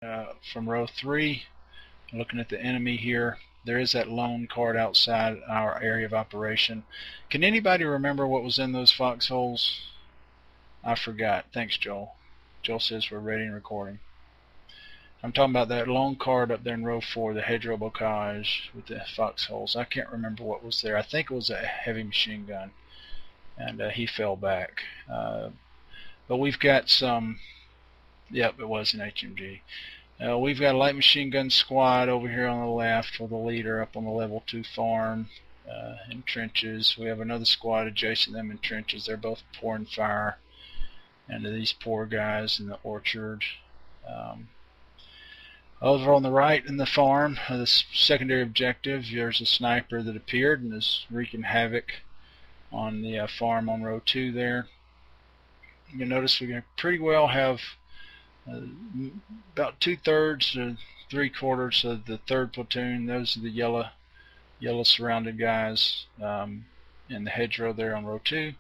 from row 3, looking at the enemy here. There is that lone card outside our area of operation. Can anybody remember what was in those foxholes? I forgot. Thanks, Joel. Joel says we're ready and recording. I'm talking about that lone card up there in row 4, the hedgerow bocage with the foxholes. I can't remember what was there. I think it was a heavy machine gun, and he fell back. But we've got some. Yep, it was an HMG. We've got a light machine gun squad over here on the left with a leader up on the level 2 farm in trenches. We have another squad adjacent to them in trenches. They're both pouring fire into these poor guys in the orchard. Over on the right in the farm, the secondary objective, there's a sniper that appeared and is wreaking havoc on the farm on row 2 there. You'll notice we can pretty well have about 2/3 to 3/4 of the 3rd platoon. Those are the yellow surrounded guys in the hedgerow there on row 2.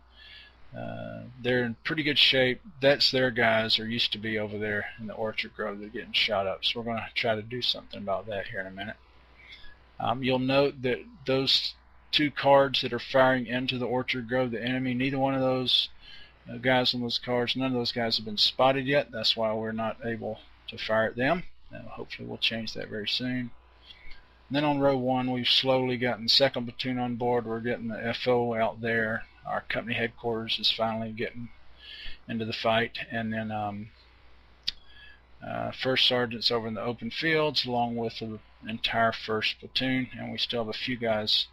They're in pretty good shape. That's their guys, or used to be over there in the orchard grove. They're getting shot up, so we're going to try to do something about that here in a minute. You'll note that those 2 cards that are firing into the orchard grove, the enemy, neither one of those guys on those cards, none of those guys have been spotted yet. That's why we're not able to fire at them. Hopefully we'll change that very soon. And then on row 1, we've slowly gotten the 2nd platoon on board. We're getting the FO out there. Our company headquarters is finally getting into the fight. And then first sergeant's over in the open fields along with the entire 1st platoon. And we still have a few guys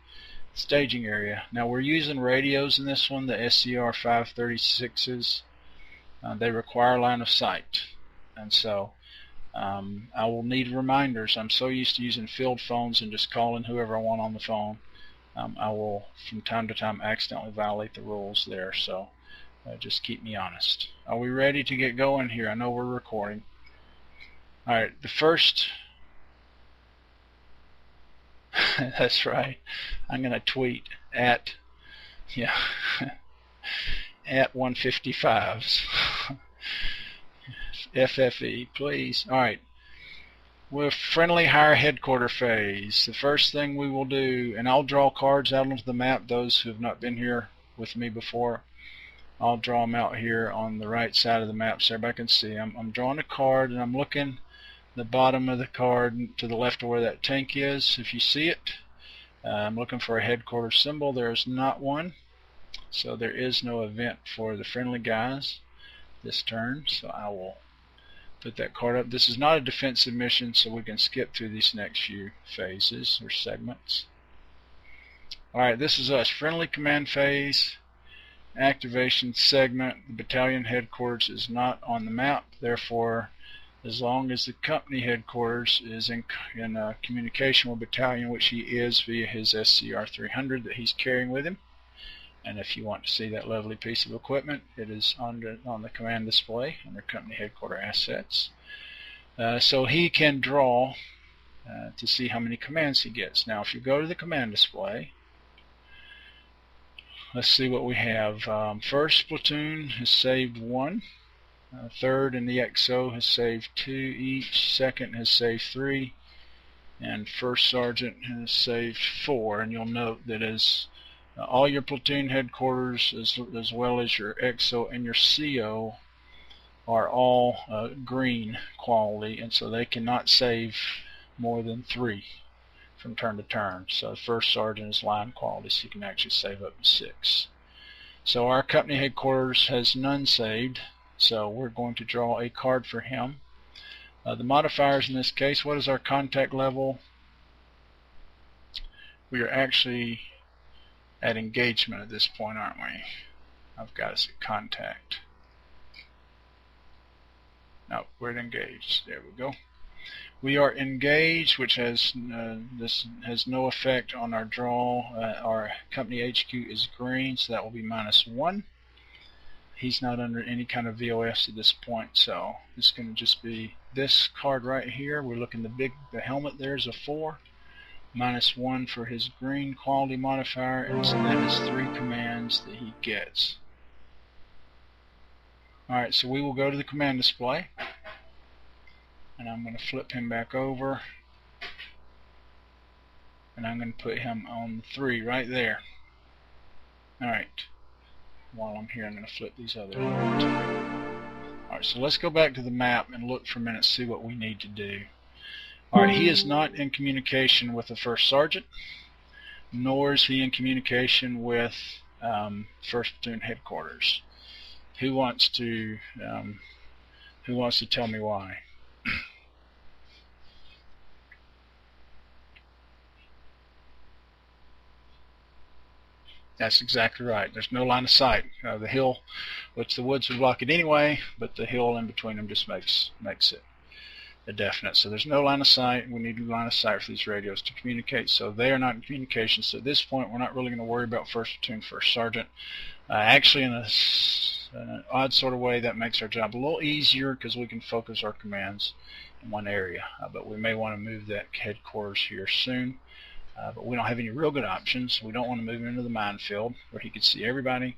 staging area. Now we're using radios in this one, the SCR 536s. They require line of sight, and so I will need reminders. I'm so used to using field phones and just calling whoever I want on the phone. I will from time to time accidentally violate the rules there, so just keep me honest. Are we ready to get going here? I know we're recording. Alright, the first that's right. I'm going to tweet at 155s. FFE, please. Alright. We're friendly higher headquarter phase. The first thing we will do, and I'll draw cards out onto the map, those who have not been here with me before. I'll draw them out here on the right side of the map so everybody can see. I'm drawing a card and I'm looking the bottom of the card to the left of where that tank is. If you see it, I'm looking for a headquarters symbol. There is not one, so there is no event for the friendly guys this turn, so I will put that card up. This is not a defensive mission, so we can skip through these next few phases or segments. Alright, this is us. Friendly command phase, activation segment. The battalion headquarters is not on the map, therefore as long as the company headquarters is in communication with battalion, which he is via his SCR 300 that he's carrying with him. And if you want to see that lovely piece of equipment, it is on the command display under company headquarter assets. So he can draw to see how many commands he gets. Now if you go to the command display, let's see what we have. 1st platoon has saved 1. 3rd and the XO has saved 2 each. 2nd has saved 3, and 1st sergeant has saved 4. And you'll note that as all your platoon headquarters as well as your XO and your CO are all green quality, and so they cannot save more than 3 from turn to turn. So the 1st sergeant is line quality, so you can actually save up to 6. So our company headquarters has none saved. So we're going to draw a card for him. The modifiers in this case, what is our contact level? We are actually at engagement at this point, aren't we? I've got us at contact. No, we're at engaged. There we go. We are engaged, which has this has no effect on our draw. Our company HQ is green, so that will be -1. He's not under any kind of VOS at this point, so it's going to just be this card right here. We're looking the helmet there is a 4, -1 for his green quality modifier, and so that is 3 commands that he gets. Alright, so we will go to the command display, and and I'm going to flip him back over, and I'm going to put him on 3 right there. Alright, while I'm here I'm going to flip these other over too. Alright, so let's go back to the map and look for a minute, see what we need to do. Alright, he is not in communication with the first sergeant, nor is he in communication with 1st Platoon headquarters. Who wants to tell me why? That's exactly right. There's no line of sight. The hill, which the woods would block it anyway, but the hill in between them just makes it a definite. So there's no line of sight. We need a line of sight for these radios to communicate. So they are not in communication. So at this point, we're not really going to worry about 1st Platoon, 1st Sergeant. Actually, in an odd sort of way, that makes our job a little easier because we can focus our commands in one area. But we may want to move that headquarters here soon. But we don't have any real good options. We don't want to move him into the minefield where he could see everybody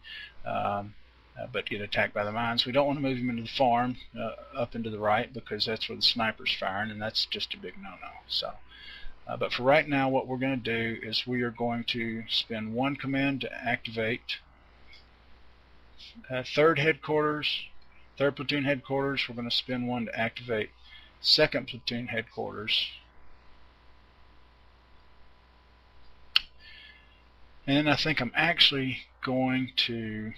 but get attacked by the mines. We don't want to move him into the farm up into the right because that's where the sniper's firing, and that's just a big no-no. So, but for right now, what we're going to do is we are going to spend 1 command to activate 3rd Platoon headquarters. We're going to spend 1 to activate 2nd Platoon headquarters. And then I think I'm actually going to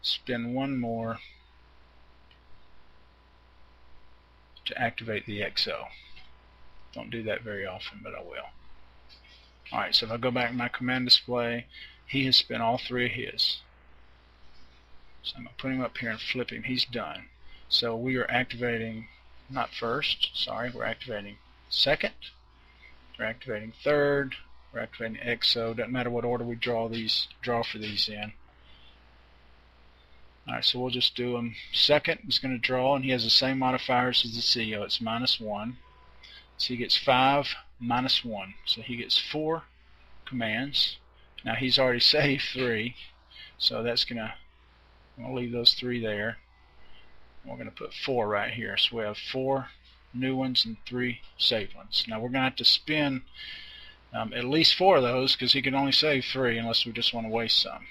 spend 1 more to activate the XO. Don't do that very often, but I will. Alright, so if I go back to my command display, he has spent all 3 of his. So I'm going to put him up here and flip him. He's done. So we are activating, not 1st, sorry, we're activating 2nd, we're activating 3rd, we're activating XO. Doesn't matter what order we draw for these in. Alright, so we'll just do them. 2nd is going to draw, and he has the same modifiers as the CEO. It's -1. So he gets 5 minus 1. So he gets 4 commands. Now he's already saved 3, so that's going to, I'm going to leave those 3 there. We're going to put 4 right here. So we have 4 new ones and 3 saved ones. Now we're going to have to spin at least 4 of those because he can only save 3 unless we just want to waste some.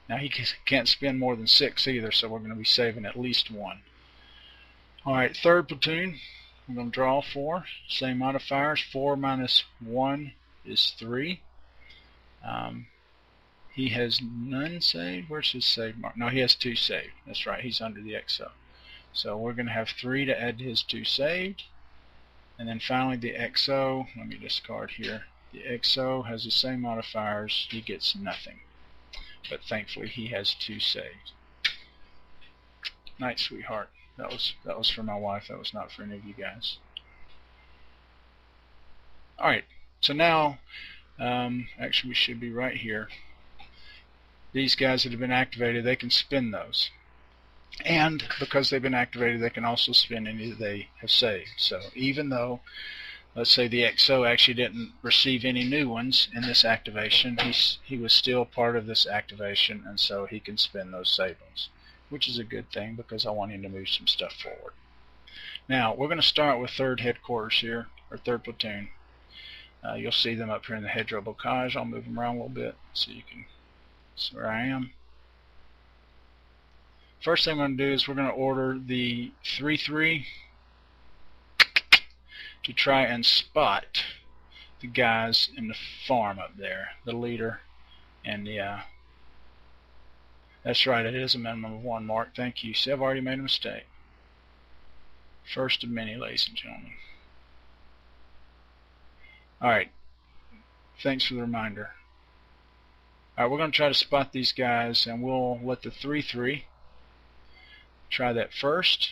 Now he can't spend more than 6 either, so we're going to be saving at least 1. Alright, 3rd Platoon, we're going to draw 4. Same modifiers. 4 minus 1 is 3. He has none saved. Where's his save mark? No, he has 2 saved. That's right, he's under the XO. So we're going to have 3 to add to his 2 saved. And then finally the XO, let me discard here. The XO has the same modifiers. He gets nothing. But thankfully he has 2 saved. Night, sweetheart. That was for my wife. That was not for any of you guys. Alright, so now actually we should be right here. These guys that have been activated, they can spin those. And because they've been activated, they can also spin any that they have saved. So even though, let's say the XO actually didn't receive any new ones in this activation, he was still part of this activation, and so he can spin those saved ones, which is a good thing because I want him to move some stuff forward. Now we're going to start with 3rd headquarters here, or 3rd Platoon. You'll see them up here in the hedgerow bocage. I'll move them around a little bit so you can see where I am. First thing I'm going to do is we're going to order the 3-3 to try and spot the guys in the farm up there, the leader and the that's right, it is a minimum of 1 mark. Thank you. See, I've already made a mistake. First of many, ladies and gentlemen. Alright, thanks for the reminder. Alright, we're going to try to spot these guys, and we'll let the 3-3 try that first.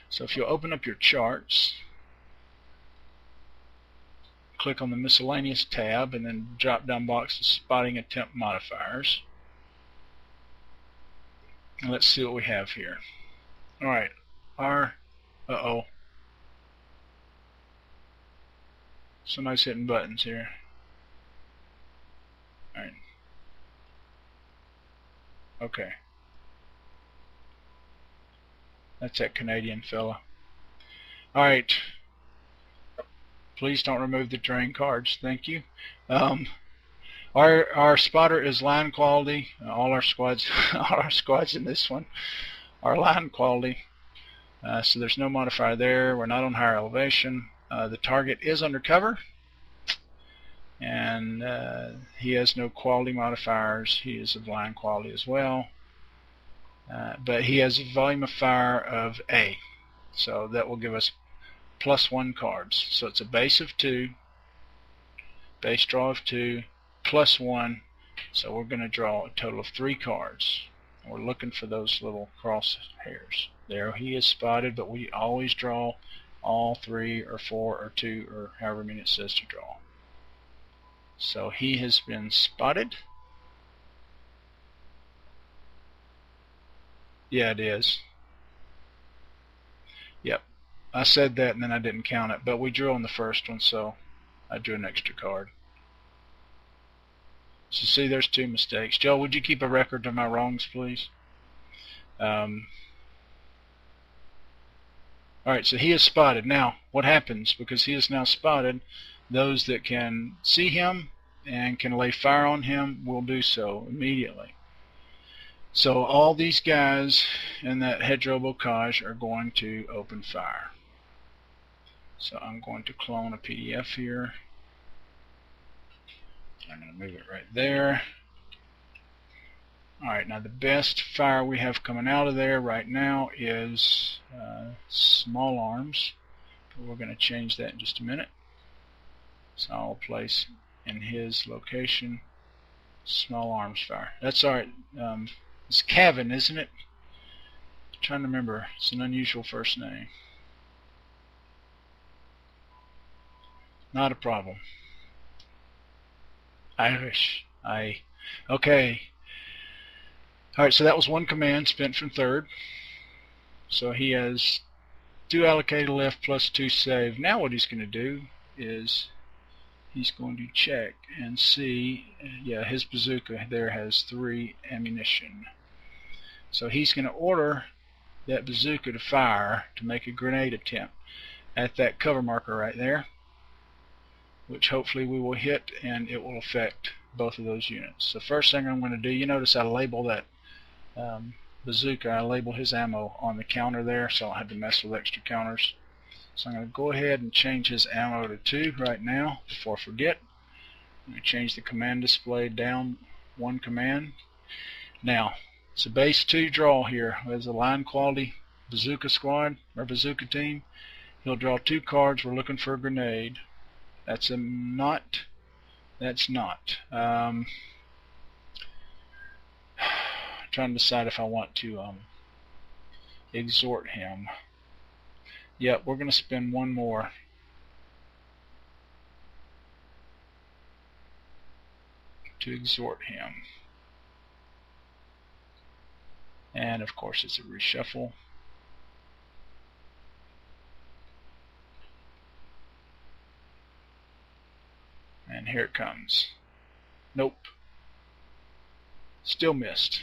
So if you'll open up your charts, click on the Miscellaneous tab, and then drop down box to Spotting Attempt Modifiers. And let's see what we have here. Alright, uh-oh. Somebody's hitting buttons here. Alright. Okay. That's that Canadian fella. Alright. Please don't remove the terrain cards. Thank you. Our spotter is line quality. All our squads in this one are line quality. So there's no modifier there. We're not on higher elevation. The target is undercover. And he has no quality modifiers. He is of line quality as well. But he has a volume of fire of A. So that will give us +1 cards. So it's a base of 2, base draw of 2, +1. So we're going to draw a total of 3 cards. We're looking for those little crosshairs. There he is spotted, but we always draw all 3 or 4 or 2 or however many it says to draw. So he has been spotted. Yeah, it is. Yep. I said that and then I didn't count it, but we drew on the first one, so I drew an extra card. So see, there's 2 mistakes. Joe, would you keep a record of my wrongs, please? Alright, so he is spotted. Now, what happens? Because he is now spotted, those that can see him and can lay fire on him will do so immediately. So all these guys in that hedgerow bocage are going to open fire. So I'm going to clone a PDF here. I'm going to move it right there. Alright, now the best fire we have coming out of there right now is small arms. But we're going to change that in just a minute. So I'll place in his location small arms fire. That's alright. It's Kevin, isn't it? I'm trying to remember. It's an unusual first name. Not a problem. Irish. Okay. Alright, so that was 1 command spent from 3rd. So he has 2 allocated left plus 2 saved. Now what he's going to do is he's going to check and see, yeah, his bazooka there has 3 ammunition. So he's going to order that bazooka to fire to make a grenade attempt at that cover marker right there, which hopefully we will hit and it will affect both of those units. So first thing I'm going to do, you notice I label that bazooka, I label his ammo on the counter there, so I don't have to mess with extra counters. So I'm going to go ahead and change his ammo to 2 right now before I forget. I'm going to change the command display down 1 command. Now, it's a base 2 draw here. There's a line quality bazooka squad or bazooka team. He'll draw 2 cards. We're looking for a grenade. That's a not. That's not. Trying to decide if I want to exhort him. Yep, we're going to spend 1 more. To exhort him. And of course it's a reshuffle. And here it comes. Nope. Still missed.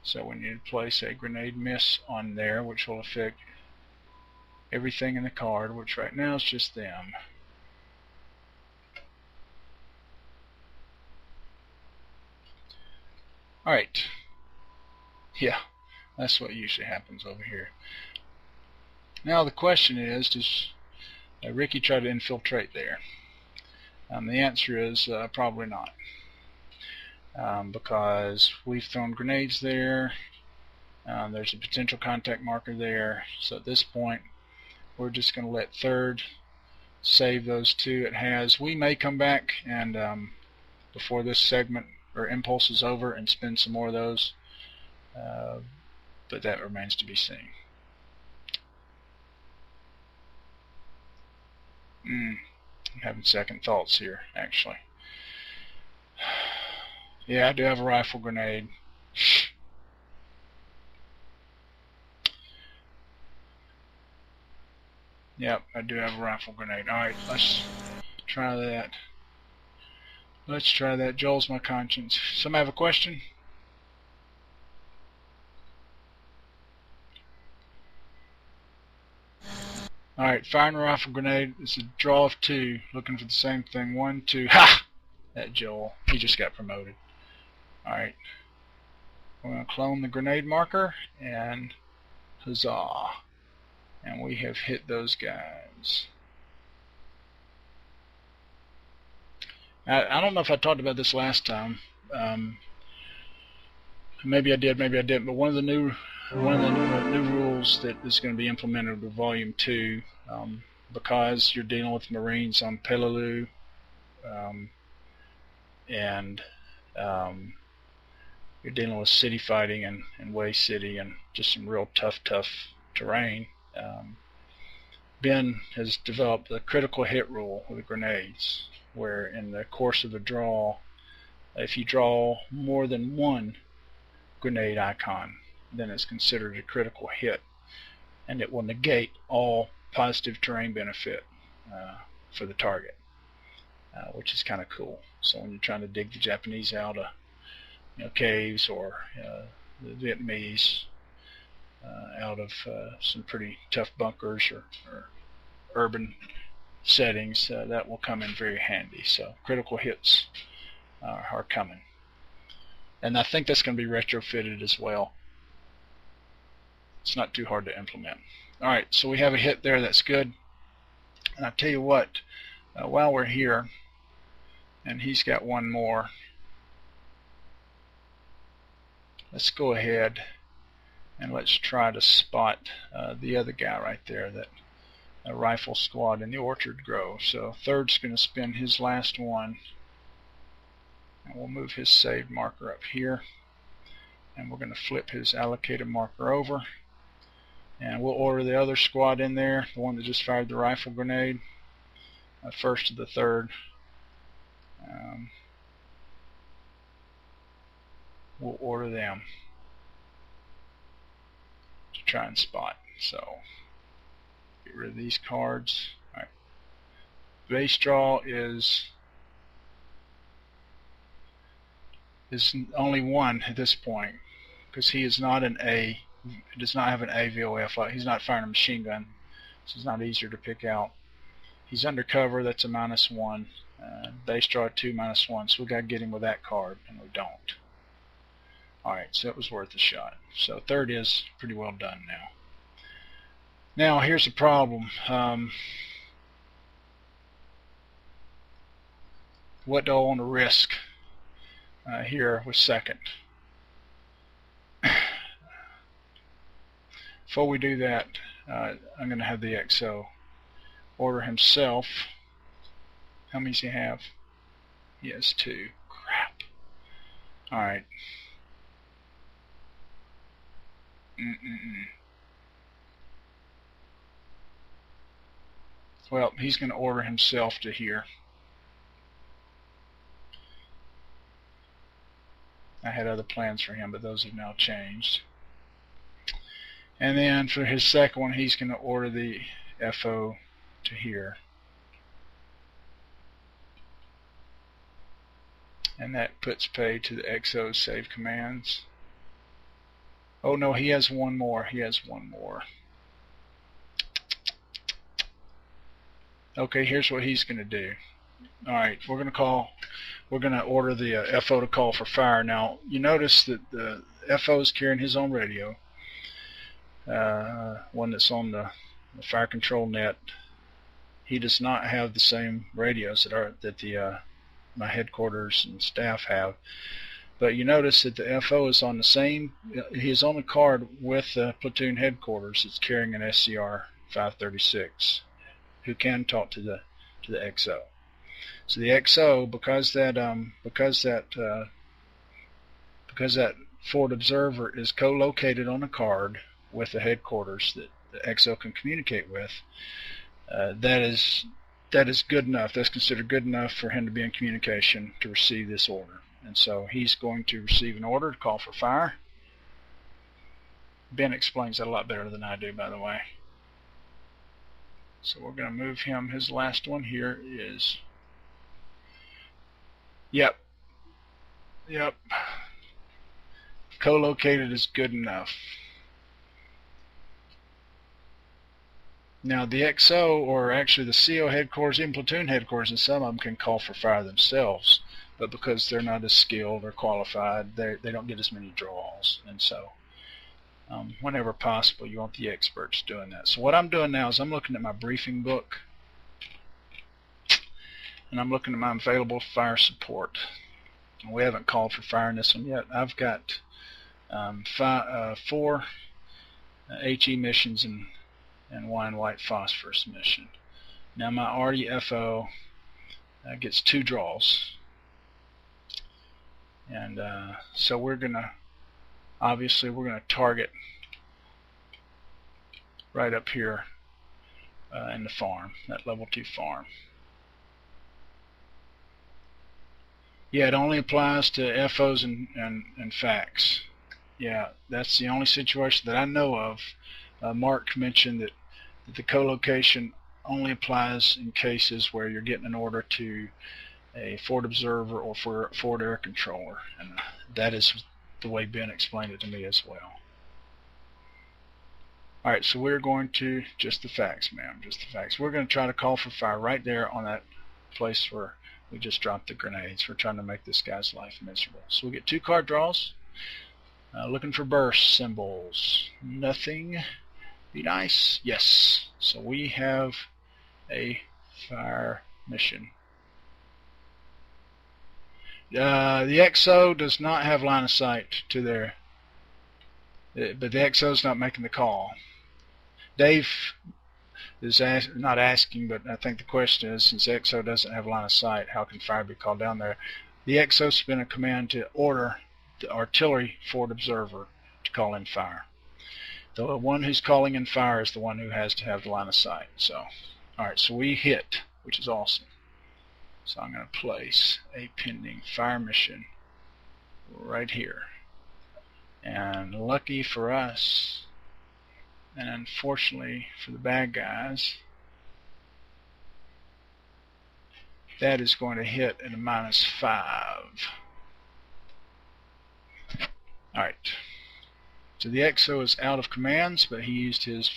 So we need to place a grenade miss on there, which will affect everything in the card, which right now is just them. Alright. Yeah, that's what usually happens over here. Now the question is, does Ricky try to infiltrate there? The answer is probably not. Because we've thrown grenades there. There's a potential contact marker there. So at this point, we're just going to let 3rd save those 2 it has. We may come back and before this segment or impulse is over and spend some more of those, but that remains to be seen. I'm having second thoughts here, actually. Yeah, I do have a rifle grenade. Yep, I do have a rifle grenade. Alright, let's try that. Let's try that. Joel's my conscience. Somebody have a question? Alright, firing a rifle grenade. It's a draw of 2. Looking for the same thing. 1, 2. Ha! That Joel. He just got promoted. Alright. We're going to clone the grenade marker. And huzzah. And we have hit those guys. I don't know if I talked about this last time. Maybe I did, maybe I didn't. But one of the new rules that is going to be implemented with Volume 2, because you're dealing with Marines on Peleliu, and you're dealing with city fighting and Way City and just some real tough terrain. Ben has developed a critical hit rule with the grenades, where in the course of a draw, if you draw more than one grenade icon, then it's considered a critical hit, and it will negate all positive terrain benefit for the target, which is kind of cool. So when you're trying to dig the Japanese out of caves, or the Vietnamese out of some pretty tough bunkers or urban settings, that will come in very handy. So critical hits are coming. And I think that's going to be retrofitted as well. It's not too hard to implement. Alright, so we have a hit there. That's good. And I'll tell you what, while we're here, and he's got one more, let's go ahead and let's try to spot the other guy right there, that rifle squad in the Orchard Grove. So third's going to spin his last one, and we'll move his saved marker up here, and we're going to flip his allocated marker over, and we'll order the other squad in there, the one that just fired the rifle grenade, first to the third. We'll order them to try and spot. So get rid of these cards. Alright. Base draw is only 1 at this point, because he is not an A. He does not have an AVOF. He's not firing a machine gun, so it's not easier to pick out. He's undercover. That's a -1. Base draw 2 -1. So we got to get him with that card, and we don't. Alright, so it was worth a shot. So third is pretty well done now. Now here's the problem. What do I want to risk here with second? Before we do that, I'm going to have the XO order himself. How many does he have? He has 2. Crap. Alright. Well, he's going to order himself to here. I had other plans for him, but those have now changed. And then for his second one, he's going to order the FO to here. And that puts pay to the XO save commands. Oh no, he has one more. He has one more. Okay, here's what he's going to do. Alright, we're going to order the FO to call for fire. Now, you notice that the FO is carrying his own radio, one that's on the fire control net. He does not have the same radios that my headquarters and staff have. But you notice that the FO is on the same, he is on the card with the platoon headquarters. It's carrying an SCR 536 who can talk to the XO. So the XO, because that Fort Observer is co-located on a card with the headquarters that the XO can communicate with, that is good enough. That's considered good enough for him to be in communication to receive this order. And so he's going to receive an order to call for fire. Ben explains that a lot better than I do, by the way. So we're going to move him. His last one here is Yep. Yep. Co-located is good enough. Now the XO, or actually the CO headquarters, even platoon headquarters, and some of them can call for fire themselves, but because they're not as skilled or qualified, they don't get as many draws. And so whenever possible, you want the experts doing that. So what I'm doing now is I'm looking at my briefing book, and I'm looking at my available fire support. We haven't called for fire in this one yet. I've got 4 HE missions and 1 white phosphorus mission. Now my RDFO gets 2 draws, and so we're gonna target right up here in the farm, that level 2 farm. Yeah, it only applies to FOs and FACs. Yeah, that's the only situation that I know of. Mark mentioned that the co-location only applies in cases where you're getting an order to a forward observer or for a forward air controller, and that is the way Ben explained it to me as well. Alright, so we're going to, just the facts, ma'am, just the facts. We're going to try to call for fire right there on that place where we just dropped the grenades. We're trying to make this guy's life miserable. So we get 2 card draws. Looking for burst symbols. Nothing. Be nice. Yes. So we have a fire mission. The XO does not have line of sight to there, but the XO is not making the call. Dave is not asking, but I think the question is, since XO doesn't have line of sight, how can fire be called down there? The XO's been a command to order the artillery forward observer to call in fire. The one who's calling in fire is the one who has to have the line of sight. So, alright, so we hit, which is awesome. So I'm going to place a pending fire mission right here. And lucky for us, and unfortunately for the bad guys, that is going to hit at a -5. Alright. So the XO is out of commands, but he used his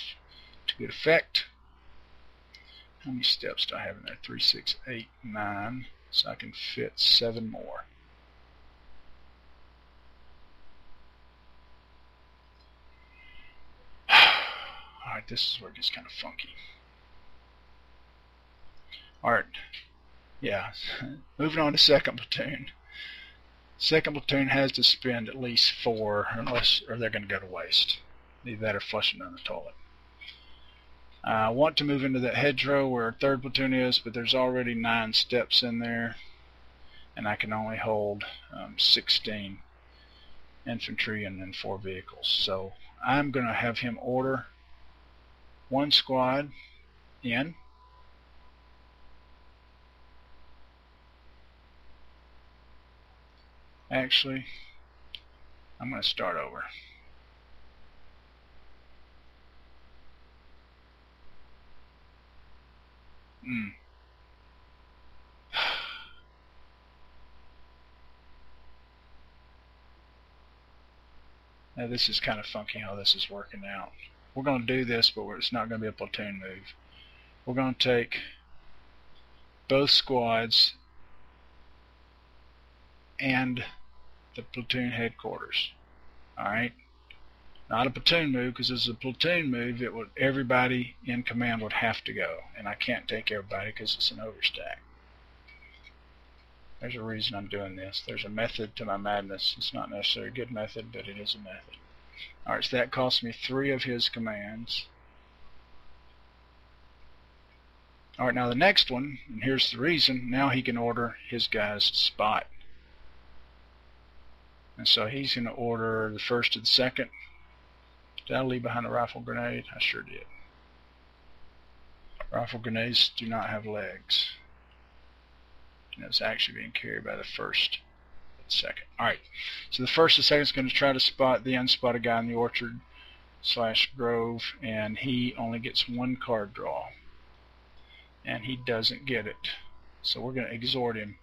to good effect. How many steps do I have in there? 3, 6, 8, 9. So I can fit 7 more. Alright, this is where it gets kind of funky. Alright. Yeah. Moving on to second platoon. Second platoon has to spend at least 4, or they're going to go to waste. Either that or flushing down the toilet. I want to move into that hedgerow where third platoon is, but there's already 9 steps in there, and I can only hold 16 infantry and then 4 vehicles. So I'm going to have him order 1 squad in. Actually, I'm going to start over. Now this is kind of funky how this is working out. We're going to do this, but it's not going to be a platoon move. We're going to take both squads and the platoon headquarters. Alright? Not a platoon move, because this is a platoon move. Everybody in command would have to go, and I can't take everybody because it's an overstack. There's a reason I'm doing this. There's a method to my madness. It's not necessarily a good method, but it is a method. Alright, so that cost me 3 of his commands. Alright, now the next one, and here's the reason, now he can order his guys to spot. And so he's going to order the first to the second. Did I leave behind a rifle grenade? I sure did. Rifle grenades do not have legs. And it's actually being carried by the first and second. Alright, so the first and second is going to try to spot the unspotted guy in the orchard / grove, and he only gets 1 card draw. And he doesn't get it. So we're going to exhort him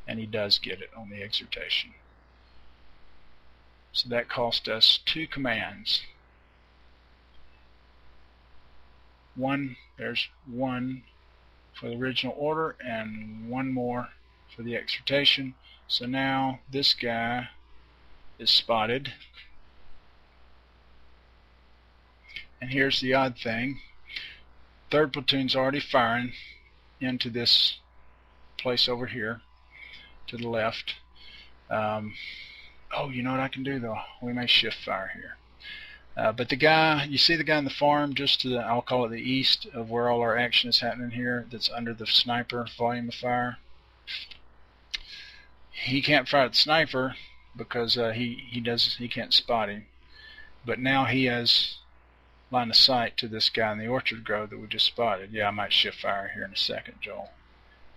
and he does get it on the exhortation. So that cost us 2 commands. There's 1 for the original order and 1 more for the exhortation. So now this guy is spotted. And here's the odd thing. 3rd platoon's already firing into this place over here to the left. Oh, you know what I can do though? We may shift fire here. But the guy, you see the guy in the farm just to the, I'll call it the east of where all our action is happening here, that's under the sniper volume of fire. He can't fire at the sniper because he can't spot him. But now he has line of sight to this guy in the orchard grove that we just spotted. Yeah, I might shift fire here in a second, Joel.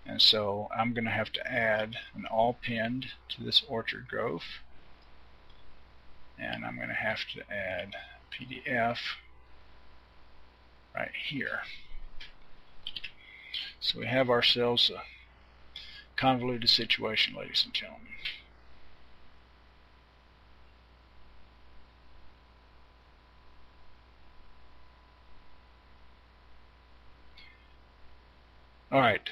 And so I'm going to have to add an all pinned to this orchard grove. And I'm going to have to add PDF right here. So we have ourselves a convoluted situation, ladies and gentlemen. Alright,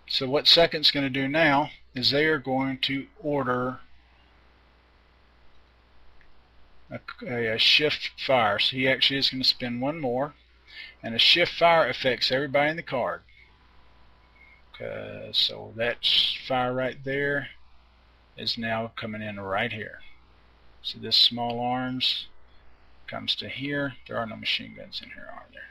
so what Second's going to do now is they are going to order a shift fire. So he actually is going to spend 1 more, and a shift fire affects everybody in the card. So that fire right there is now coming in right here. So this small arms comes to here. There are no machine guns in here, are there?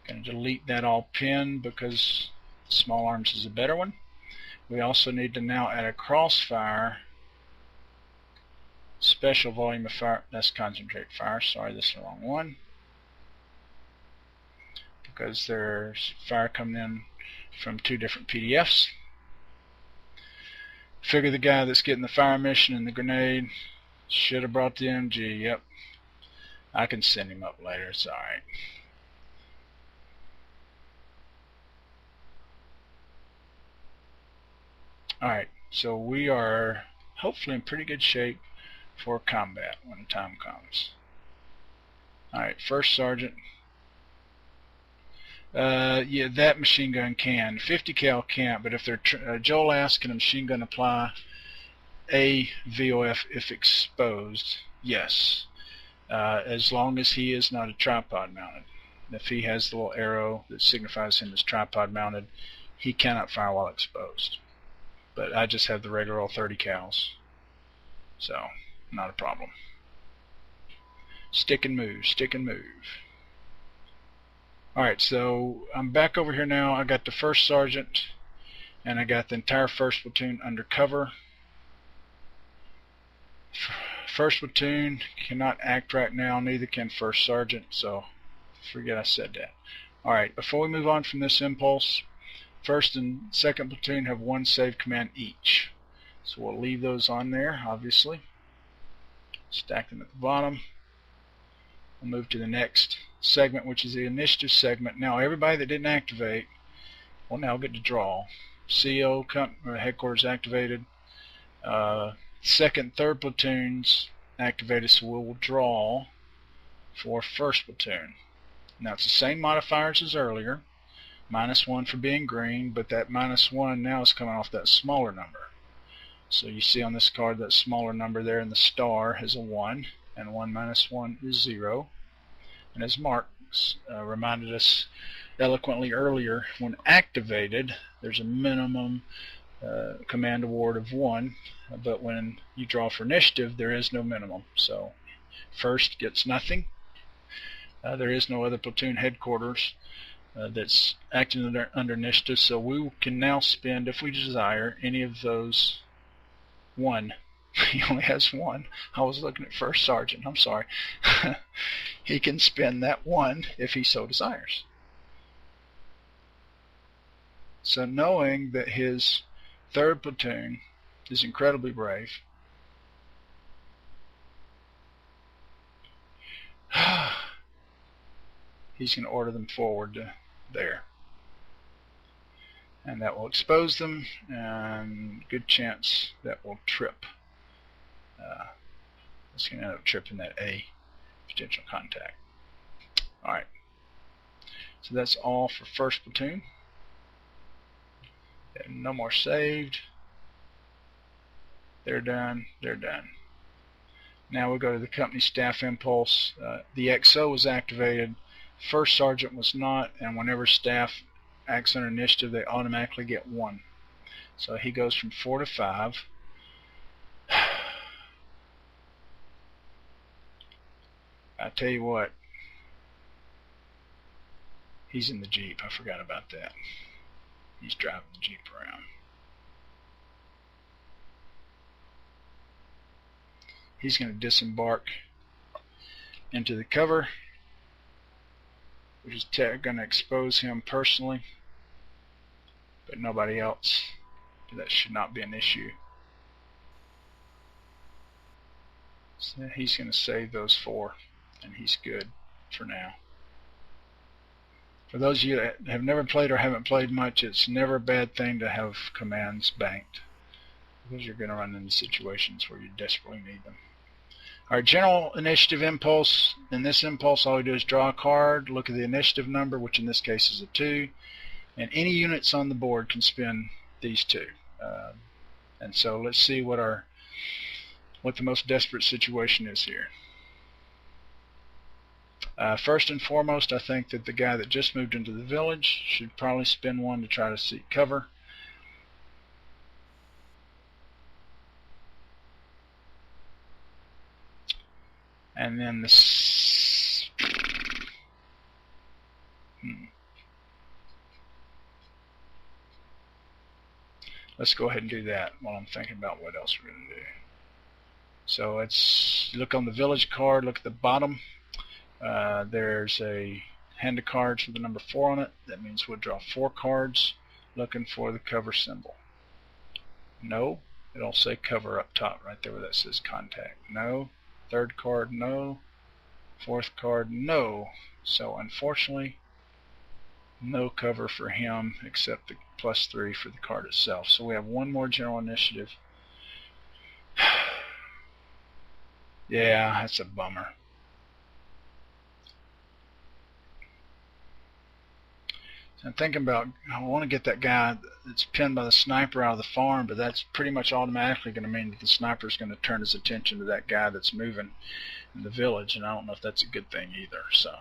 Going to delete that all pin because small arms is a better one. We also need to now add a crossfire special volume of fire. That's concentrate fire. Sorry, this is the wrong one. Because there's fire coming in from 2 different PDFs. Figure the guy that's getting the fire mission and the grenade should have brought the MG. Yep. I can send him up later. It's alright. Alright, so we are hopefully in pretty good shape for combat when the time comes. Alright, first sergeant. Yeah, that machine gun can. 50 cal can't, but if they're Joel asked, can a machine gun apply a VOF if exposed? Yes, as long as he is not a tripod mounted. If he has the little arrow that signifies him as tripod mounted, he cannot fire while exposed. But I just have the regular old 30 cals, so not a problem. Stick and move, stick and move. Alright, so I'm back over here now. I got the first sergeant and I got the entire 1st platoon under cover. 1st platoon cannot act right now, neither can 1st sergeant, so forget I said that. Alright, before we move on from this impulse, 1st and 2nd platoon have 1 save command each. So we'll leave those on there, obviously. Stack them at the bottom. We'll move to the next segment, which is the initiative segment. Now everybody that didn't activate will now get to draw. CO headquarters activated. 2nd, 3rd platoons activated, so we'll draw for 1st platoon. Now it's the same modifiers as earlier. -1 for being green, but that -1 now is coming off that smaller number. So you see on this card that smaller number there in the star has a 1, and 1 minus 1 is 0. And as Mark reminded us eloquently earlier, when activated, there's a minimum command award of 1, but when you draw for initiative, there is no minimum. So 1st gets nothing. There is no other platoon headquarters that's acting under initiative, so we can now spend, if we desire, any of those 1. He only has 1. I was looking at 1st sergeant. I'm sorry. He can spend that 1 if he so desires. So knowing that his 3rd platoon is incredibly brave, he's going to order them forward to there. and that will expose them, and good chance that will trip. It's going to end up tripping that A potential contact. Alright, so that's all for first platoon. And no more saved. They're done. They're done. Now we'll go to the company staff impulse. The XO was activated. First sergeant was not, and whenever staff acts under initiative, they automatically get 1. So he goes from 4 to 5. I tell you what, he's in the Jeep. I forgot about that. He's driving the Jeep around. He's going to disembark into the cover, which is going to expose him personally, but nobody else. That should not be an issue. So he's going to save those 4, and he's good for now. For those of you that have never played or haven't played much, it's never a bad thing to have commands banked, because you're going to run into situations where you desperately need them. Our general initiative impulse, in this impulse all we do is draw a card, look at the initiative number, which in this case is a 2, and any units on the board can spin these 2. And so let's see what the most desperate situation is here. First and foremost, I think that the guy that just moved into the village should probably spin 1 to try to seek cover. And then this. Let's go ahead and do that while I'm thinking about what else we're going to do. So let's look on the village card, look at the bottom. There's a hand of cards with the number 4 on it. That means we'll draw 4 cards looking for the cover symbol. No, it'll say cover up top right there where that says contact. No. Third card, no. Fourth card, no. So unfortunately, no cover for him except the +3 for the card itself. So we have 1 more general initiative. Yeah, that's a bummer. I'm thinking about, I want to get that guy that's pinned by the sniper out of the farm, but that's pretty much automatically going to mean that the sniper is going to turn his attention to that guy that's moving in the village, and I don't know if that's a good thing either. So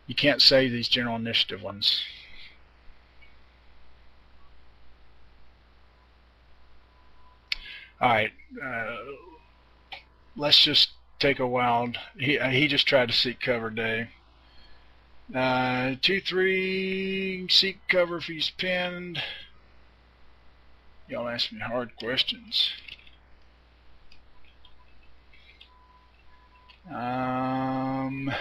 you can't save these general initiative ones. Alright, let's just take a wild. He just tried to seek cover, Dave. 2-3, seek cover if he's pinned. Y'all ask me hard questions. Pinned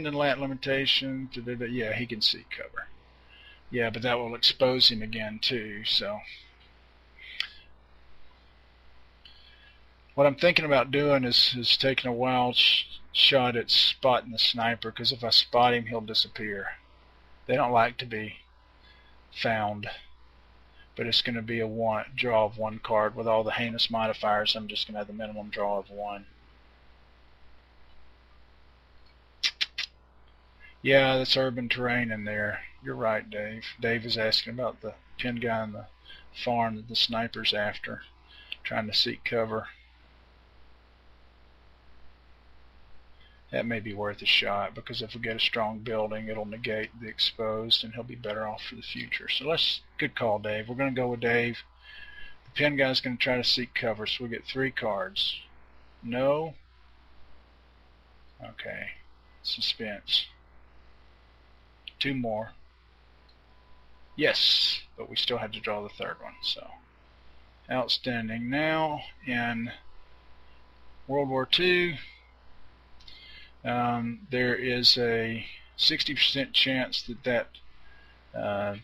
and lat limitation. Yeah, he can seek cover. Yeah, but that will expose him again too. So what I'm thinking about doing is taking a wild shot at spotting the sniper, because if I spot him, he'll disappear. They don't like to be found, but it's going to be a draw of 1 card. With all the heinous modifiers, I'm just going to have the minimum draw of 1. Yeah, that's urban terrain in there. You're right, Dave. Dave is asking about the pinned guy in the farm that the sniper's after, trying to seek cover. That may be worth a shot, because if we get a strong building, it'll negate the exposed, and he'll be better off for the future. So good call, Dave. We're going to go with Dave. The pin guy's going to try to seek cover, so we get 3 cards. No. Okay. Suspense. 2 more. Yes, but we still had to draw the 3rd one. So outstanding. Now in World War II, there is a 60% chance that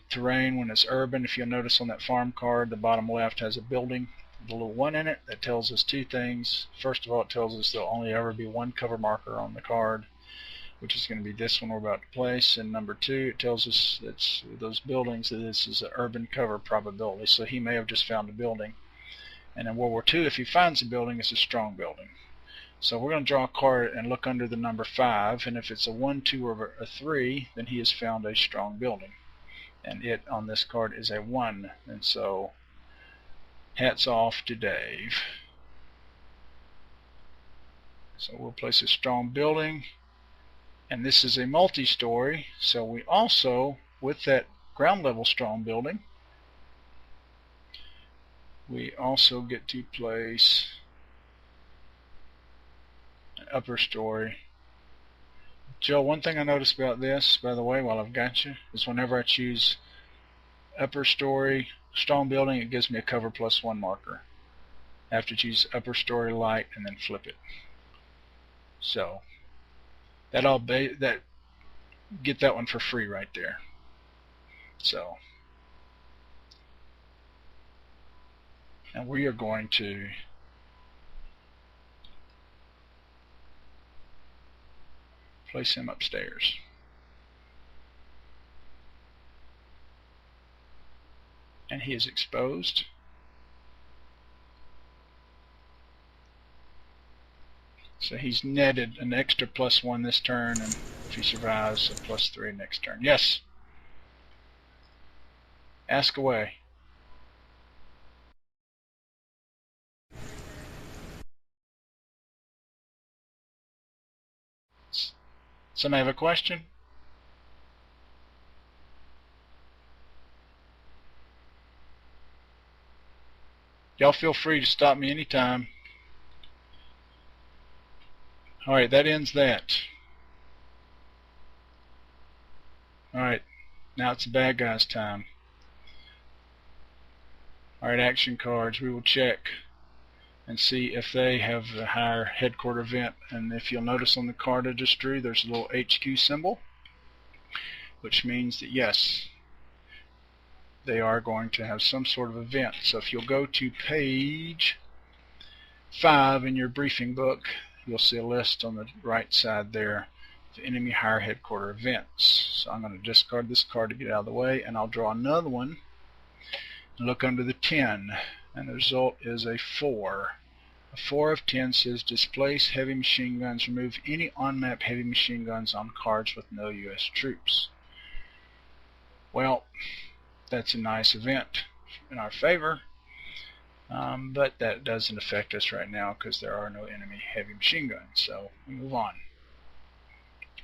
terrain, when it's urban, if you'll notice on that farm card, the bottom left has a building with a little 1 in it. That tells us 2 things. First of all, it tells us there'll only ever be 1 cover marker on the card. which is going to be this one we're about to place. And number 2, it tells us it's those buildings, that this is an urban cover probability. So he may have just found a building. And in World War II, if he finds a building, it's a strong building. So we're going to draw a card and look under the number 5, and if it's a 1, 2, or a 3, then he has found a strong building. And it on this card is a 1. And so hats off to Dave. So we'll place a strong building, and this is a multi-story, so we also, with that ground level strong building, we also get to place an upper story. Joe, one thing I noticed about this, by the way, while I've got you, is whenever I choose upper story strong building, it gives me a cover +1 marker. I have to choose upper story light and then flip it. So get that one for free right there. So, and we are going to place him upstairs. And he is exposed. So he's netted an extra +1 this turn, and if he survives, a +3 next turn. Yes? Ask away. Somebody have a question? Y'all feel free to stop me anytime. Alright, that ends that. Alright, now it's the bad guys' time. Alright, action cards. We will check and see if they have a higher headquarter event. And if you'll notice on the card I just drew, there's a little HQ symbol, which means that yes, they are going to have some sort of event. So if you'll go to page 5 in your briefing book, you'll see a list on the right side there of enemy higher headquarter events. So I'm going to discard this card to get out of the way, and I'll draw another one and look under the 10, and the result is a 4. A 4 of 10 says displace heavy machine guns, remove any on-map heavy machine guns on cards with no U.S. troops. Well, that's a nice event in our favor, but that doesn't affect us right now because there are no enemy heavy machine guns. So we move on.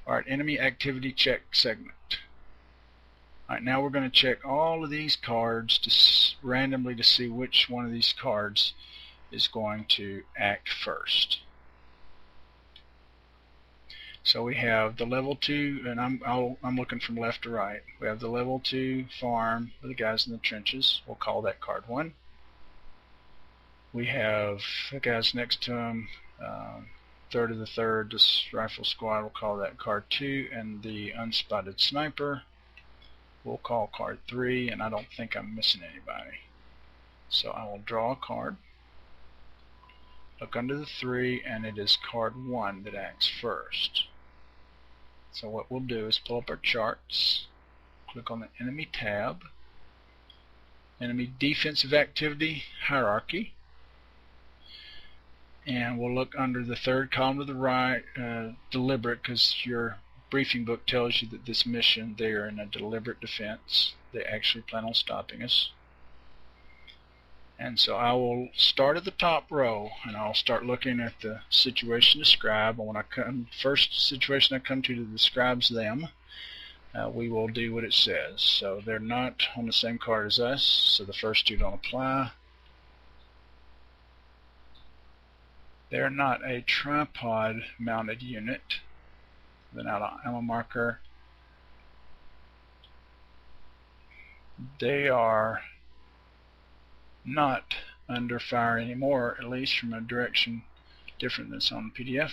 Alright, enemy activity check segment. Alright, now we're going to check all of these cards randomly to see which one of these cards is going to act first. So we have the level 2, and I'm looking from left to right. We have the level 2 farm with the guys in the trenches. We'll call that card 1. We have the guys next to him, third of the third, this rifle squad. We'll call that card 2, and the unspotted sniper we'll call card 3, and I don't think I'm missing anybody. So I will draw a card, look under the 3, and it is card 1 that acts first. So what we'll do is pull up our charts, click on the enemy tab, enemy defensive activity hierarchy, and we'll look under the third column to the right, deliberate, because your briefing book tells you that this mission, they are in a deliberate defense. They actually plan on stopping us. And so I will start at the top row, and I'll start looking at the situation described. And when I come, first situation I come to that describes them, we will do what it says. So they're not on the same card as us, so the first 2 don't apply. They're not a tripod mounted unit. They're not an ammo marker. They are not under fire anymore, at least from a direction different than it's on the PDF.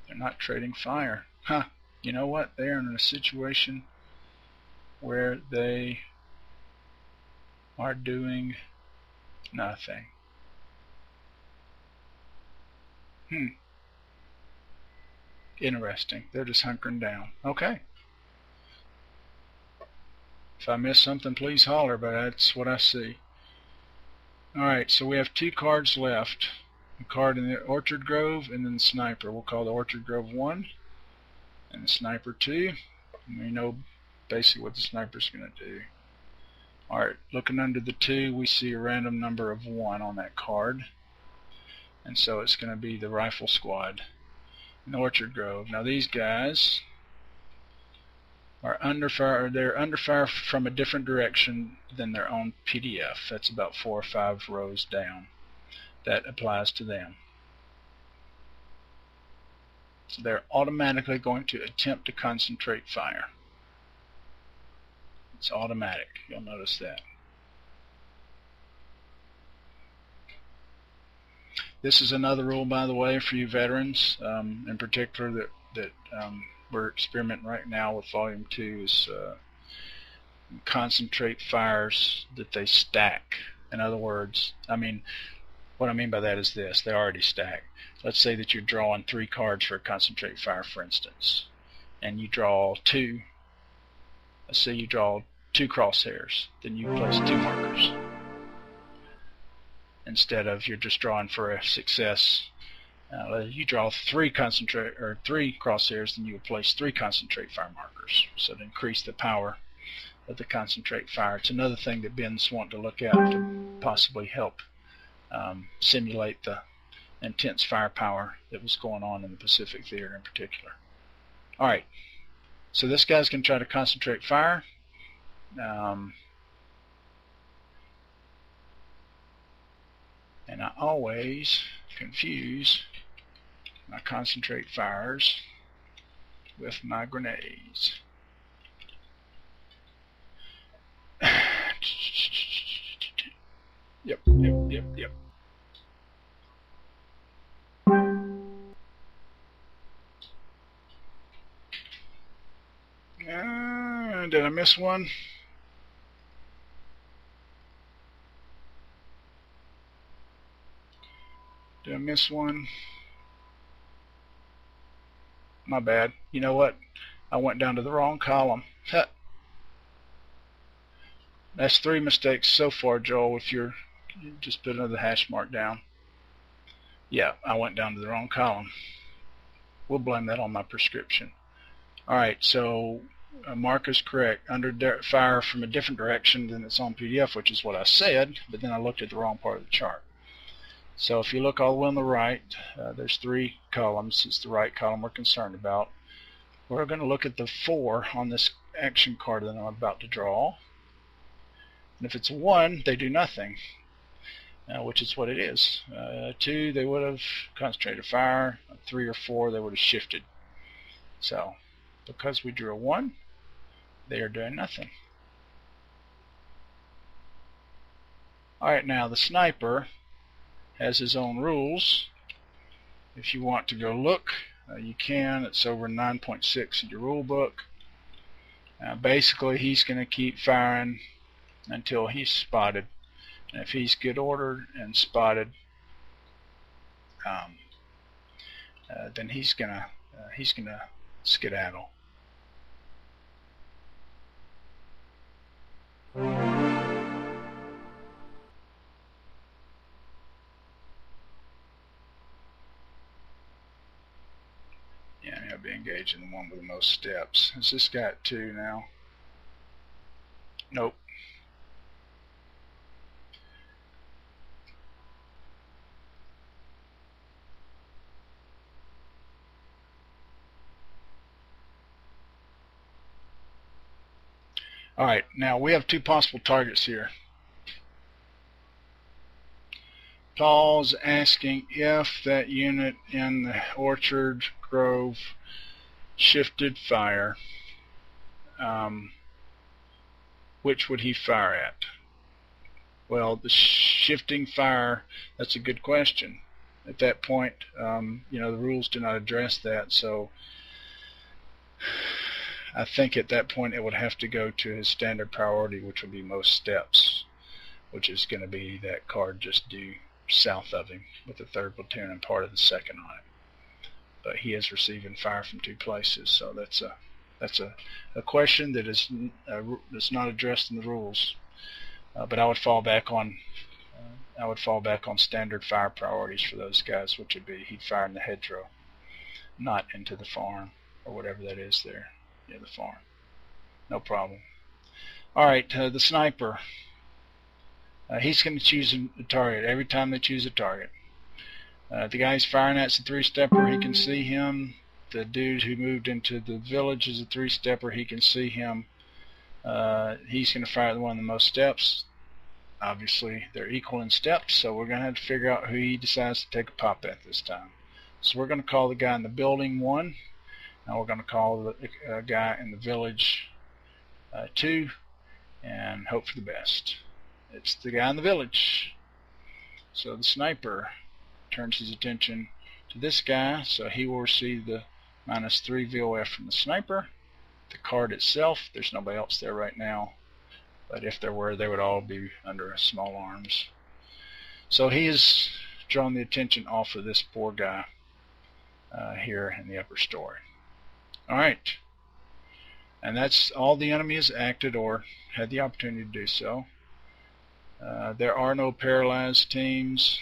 They're not trading fire. Huh. You know what? They are in a situation where they are doing nothing. Interesting. They're just hunkering down. Okay. If I miss something, please holler, but that's what I see. Alright, so we have 2 cards left. A card in the Orchard Grove and then the Sniper. We'll call the Orchard Grove 1 and the Sniper 2. And we know basically what the Sniper's going to do. Alright, looking under the 2, we see a random number of 1 on that card. And so it's going to be the Rifle Squad in the Orchard Grove. Now these guys are under fire. They're under fire from a different direction than their own PDF. That's about 4 or 5 rows down. That applies to them. So they're automatically going to attempt to concentrate fire. It's automatic. You'll notice that. This is another rule, by the way, for you veterans, in particular that we're experimenting right now with Volume 2 is concentrate fires that they stack. In other words, what I mean by that is this: they already stack. Let's say that you're drawing 3 cards for a concentrate fire, for instance, and you draw 2. Let's say you draw 2 crosshairs, then you place 2 markers instead of you're just drawing for a success. You draw 3 crosshairs, then you would place 3 concentrate fire markers, so to increase the power of the concentrate fire. It's another thing that Ben's wanting to look at to possibly help simulate the intense firepower that was going on in the Pacific Theater in particular. Alright, so this guy's going to try to concentrate fire. And I always confuse my concentrate fires with my grenades. Yep. Did I miss one? Did I miss one? My bad. You know what? I went down to the wrong column. That's 3 mistakes so far, Joel. If you just put another hash mark down. Yeah, I went down to the wrong column. We'll blame that on my prescription. Alright, so Mark is correct. Under fire from a different direction than it's on PDF, which is what I said, but then I looked at the wrong part of the chart. So if you look all the way on the right, there's 3 columns. It's the right column we're concerned about. We're going to look at the 4 on this action card that I'm about to draw. And if it's a 1, they do nothing, which is what it is. 2, they would have concentrated fire. 3 or 4, they would have shifted. So because we drew a 1, they are doing nothing. Alright, now the Sniper has his own rules. If you want to go look, you can. It's over 9.6 in your rule book. Basically, he's going to keep firing until he's spotted, and if he's good ordered and spotted, then he's gonna skedaddle. Yeah, he'll be engaged in the one with the most steps. Has this got 2 now? Nope. Alright, now we have 2 possible targets here. Paul's asking if that unit in the Orchard Grove shifted fire, which would he fire at? Well, the shifting fire, that's a good question. At that point, the rules do not address that, so I think at that point it would have to go to his standard priority, which would be most steps, which is going to be that card just due south of him with the 3rd platoon and part of the 2nd on it. But he is receiving fire from 2 places, so that's a question that is that's not addressed in the rules. But I would fall back on standard fire priorities for those guys, which would be he'd fire in the hedgerow, not into the farm or whatever that is there. Yeah, the farm. No problem. All right, the sniper. He's going to choose a target every time they choose a target. The guy he's firing at's a 3-stepper. He can see him. The dude who moved into the village is a 3-stepper. He can see him. He's going to fire at the one with the most steps. Obviously, they're equal in steps, so we're going to have to figure out who he decides to take a pop at this time. So we're going to call the guy in the building 1. Now we're going to call the guy in the village 2 and hope for the best. It's the guy in the village. So the sniper turns his attention to this guy, so he will receive the -3 VOF from the sniper. The card itself, there's nobody else there right now, but if there were, they would all be under small arms. So he has drawn the attention off of this poor guy here in the upper story. Alright, and that's all the enemy has acted or had the opportunity to do so. There are no paralyzed teams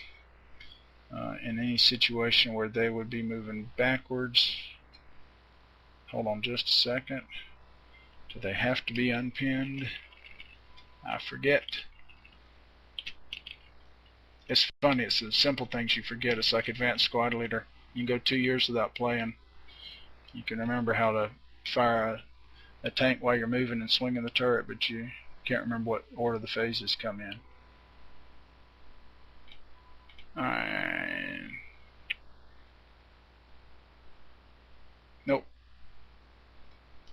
in any situation where they would be moving backwards. Hold on just a second. Do they have to be unpinned? I forget. It's funny, it's the simple things you forget. It's like Advanced Squad Leader. You can go 2 years without playing. You can remember how to fire a tank while you're moving and swinging the turret, but you can't remember what order the phases come in. Alright. Nope.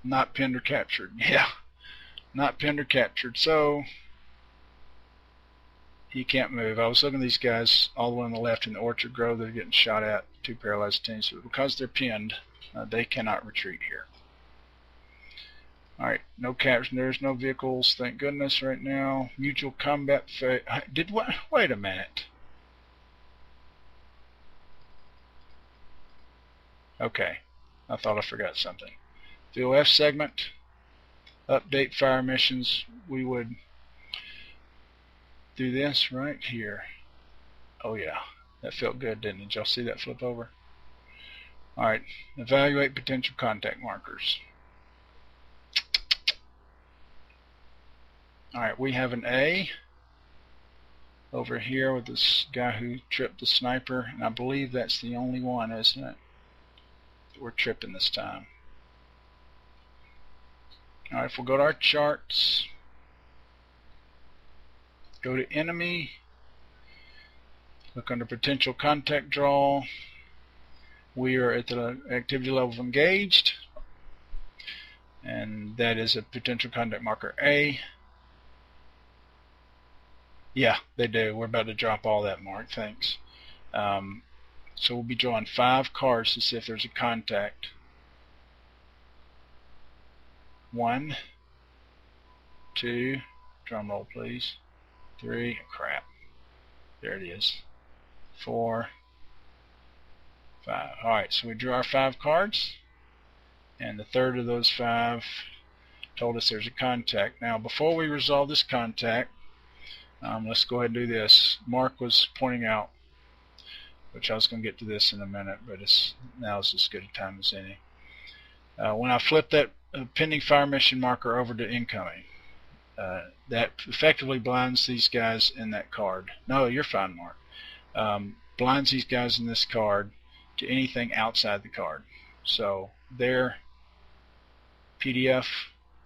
Not pinned or captured. Yeah. Not pinned or captured. So he can't move. I was looking at these guys all the way on the left in the Orchard Grove. They're getting shot at. 2 paralyzed teams. But because they're pinned, they cannot retreat here. Alright, no capture. There's no vehicles, thank goodness, right now. Mutual combat phase. Wait a minute. Okay, I thought I forgot something. The OF segment, update fire missions. We would do this right here. Oh yeah, that felt good, didn't it? Did y'all see that flip over? Alright, evaluate potential contact markers. Alright, we have an A over here with this guy who tripped the sniper, and I believe that's the only one, isn't it? That we're tripping this time. Alright, if we'll go to our charts, go to enemy, look under potential contact draw. We are at the activity level of engaged, and that is a potential contact marker A. Yeah, they do. We're about to drop all that, Mark. Thanks. So we'll be drawing 5 cards to see if there's a contact. 1, 2, drum roll please. 3, crap. There it is. 4, 5. Alright, so we drew our 5 cards, and the third of those 5 told us there's a contact. Now, before we resolve this contact, let's go ahead and do this. Mark was pointing out, which I was going to get to this in a minute, but now is as good a time as any. When I flip that pending fire mission marker over to incoming, that effectively blinds these guys in that card. No, you're fine, Mark. Blinds these guys in this card to anything outside the card. So their PDF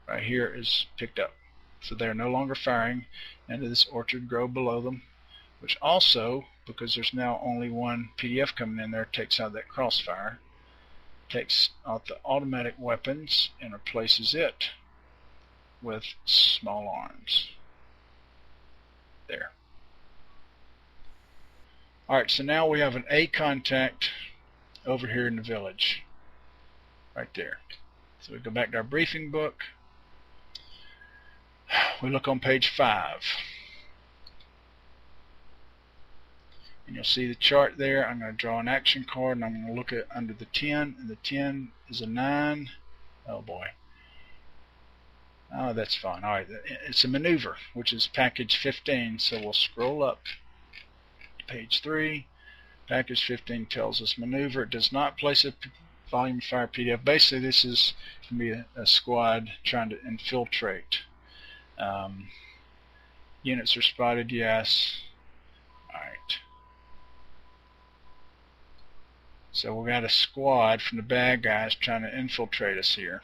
right here is picked up. So they're no longer firing into this orchard grove below them, which also, because there's now only one PDF coming in there, takes out that crossfire, takes out the automatic weapons, and replaces it with small arms. There. Alright, so now we have an A contact over here in the village. Right there. So we go back to our briefing book. We look on page 5. And you'll see the chart there. I'm going to draw an action card, and I'm going to look at under the 10, and the 10 is a 9. Oh boy. Oh, that's fine. All right, it's a maneuver, which is package 15. So we'll scroll up to page 3. Package 15 tells us maneuver. It does not place a volume fire PDF. Basically, this is going to be a squad trying to infiltrate. Units are spotted, yes. All right. So we got a squad from the bad guys trying to infiltrate us here.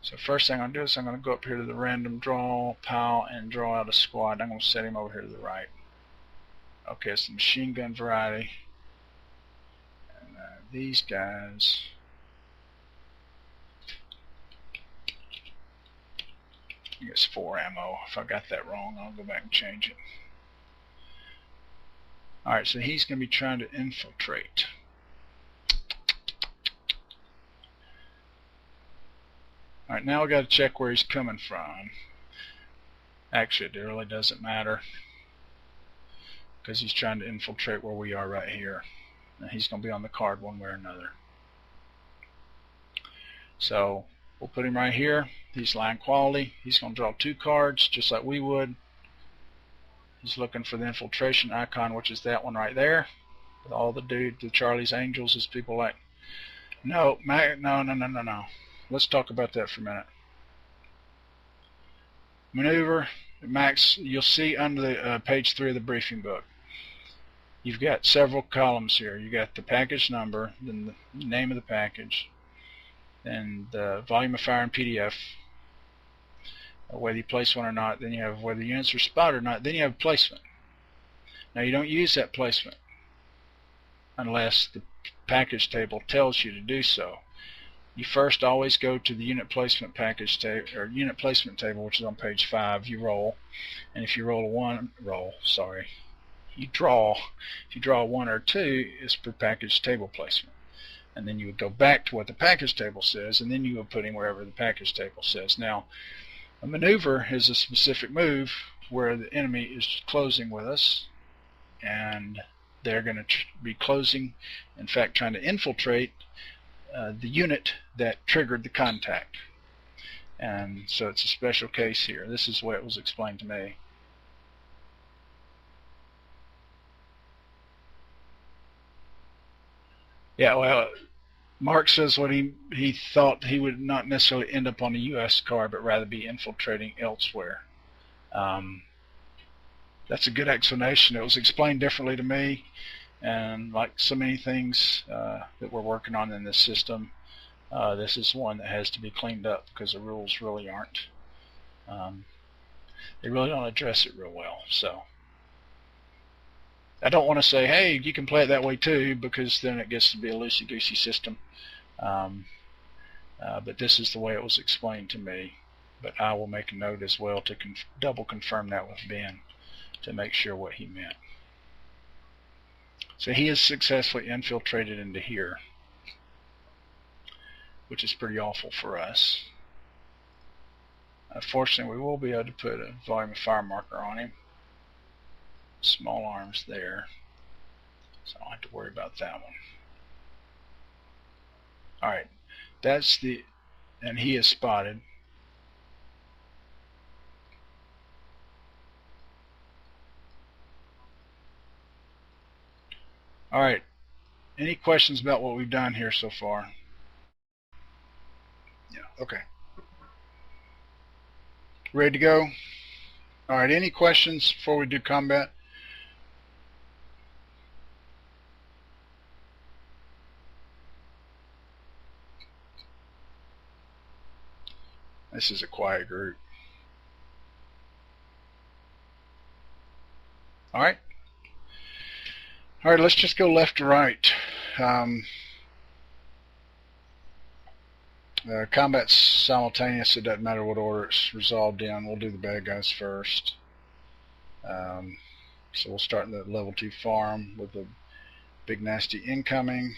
So first thing I'm going to do is I'm going to go up here to the random draw pile and draw out a squad. I'm going to set him over here to the right. Okay, it's the machine gun variety. And these guys, I guess 4 ammo. If I got that wrong, I'll go back and change it. Alright, so he's going to be trying to infiltrate. Alright, now we got to check where he's coming from. Actually, it really doesn't matter, because he's trying to infiltrate where we are right here. Now he's going to be on the card one way or another. So we'll put him right here. He's line quality. He's going to draw 2 cards just like we would. He's looking for the infiltration icon, which is that one right there, with all the Charlie's Angels, as people like. No. Let's talk about that for a minute. Maneuver, Max, you'll see under the page 3 of the briefing book. You've got several columns here. You got the package number, then the name of the package, and the volume of fire in PDF, whether you place one or not. Then you have whether units are spotted or not. Then you have placement. Now you don't use that placement unless the package table tells you to do so. You first always go to the unit placement package table, or unit placement table, which is on page 5. You roll, and if you roll you draw. If you draw a 1 or 2, it's per package table placement. And then you would go back to what the package table says, and then you would put him wherever the package table says. Now, a maneuver is a specific move where the enemy is closing with us, and they're going to be closing, in fact trying to infiltrate the unit that triggered the contact. And so it's a special case here. This is the way it was explained to me. Yeah, well, Mark says what he thought he would not necessarily end up on the U.S. card, but rather be infiltrating elsewhere. That's a good explanation. It was explained differently to me, and like so many things that we're working on in this system, this is one that has to be cleaned up, because the rules really aren't. They really don't address it real well. So I don't want to say, hey, you can play it that way too, because then it gets to be a loosey-goosey system. But this is the way it was explained to me. But I will make a note as well to double confirm that with Ben to make sure what he meant. So he has successfully infiltrated into here, which is pretty awful for us. Fortunately, we will be able to put a volume of fire marker on him. Small arms there, so I don't have to worry about that one. Alright, that's the, and he is spotted. Alright, any questions about what we've done here so far? Yeah, okay. Ready to go? Alright, any questions before we do combat? This is a quiet group. Alright. Alright, let's just go left to right. Combat's simultaneous. It doesn't matter what order it's resolved in. We'll do the bad guys first. So we'll start in the level 2 farm with the big nasty incoming.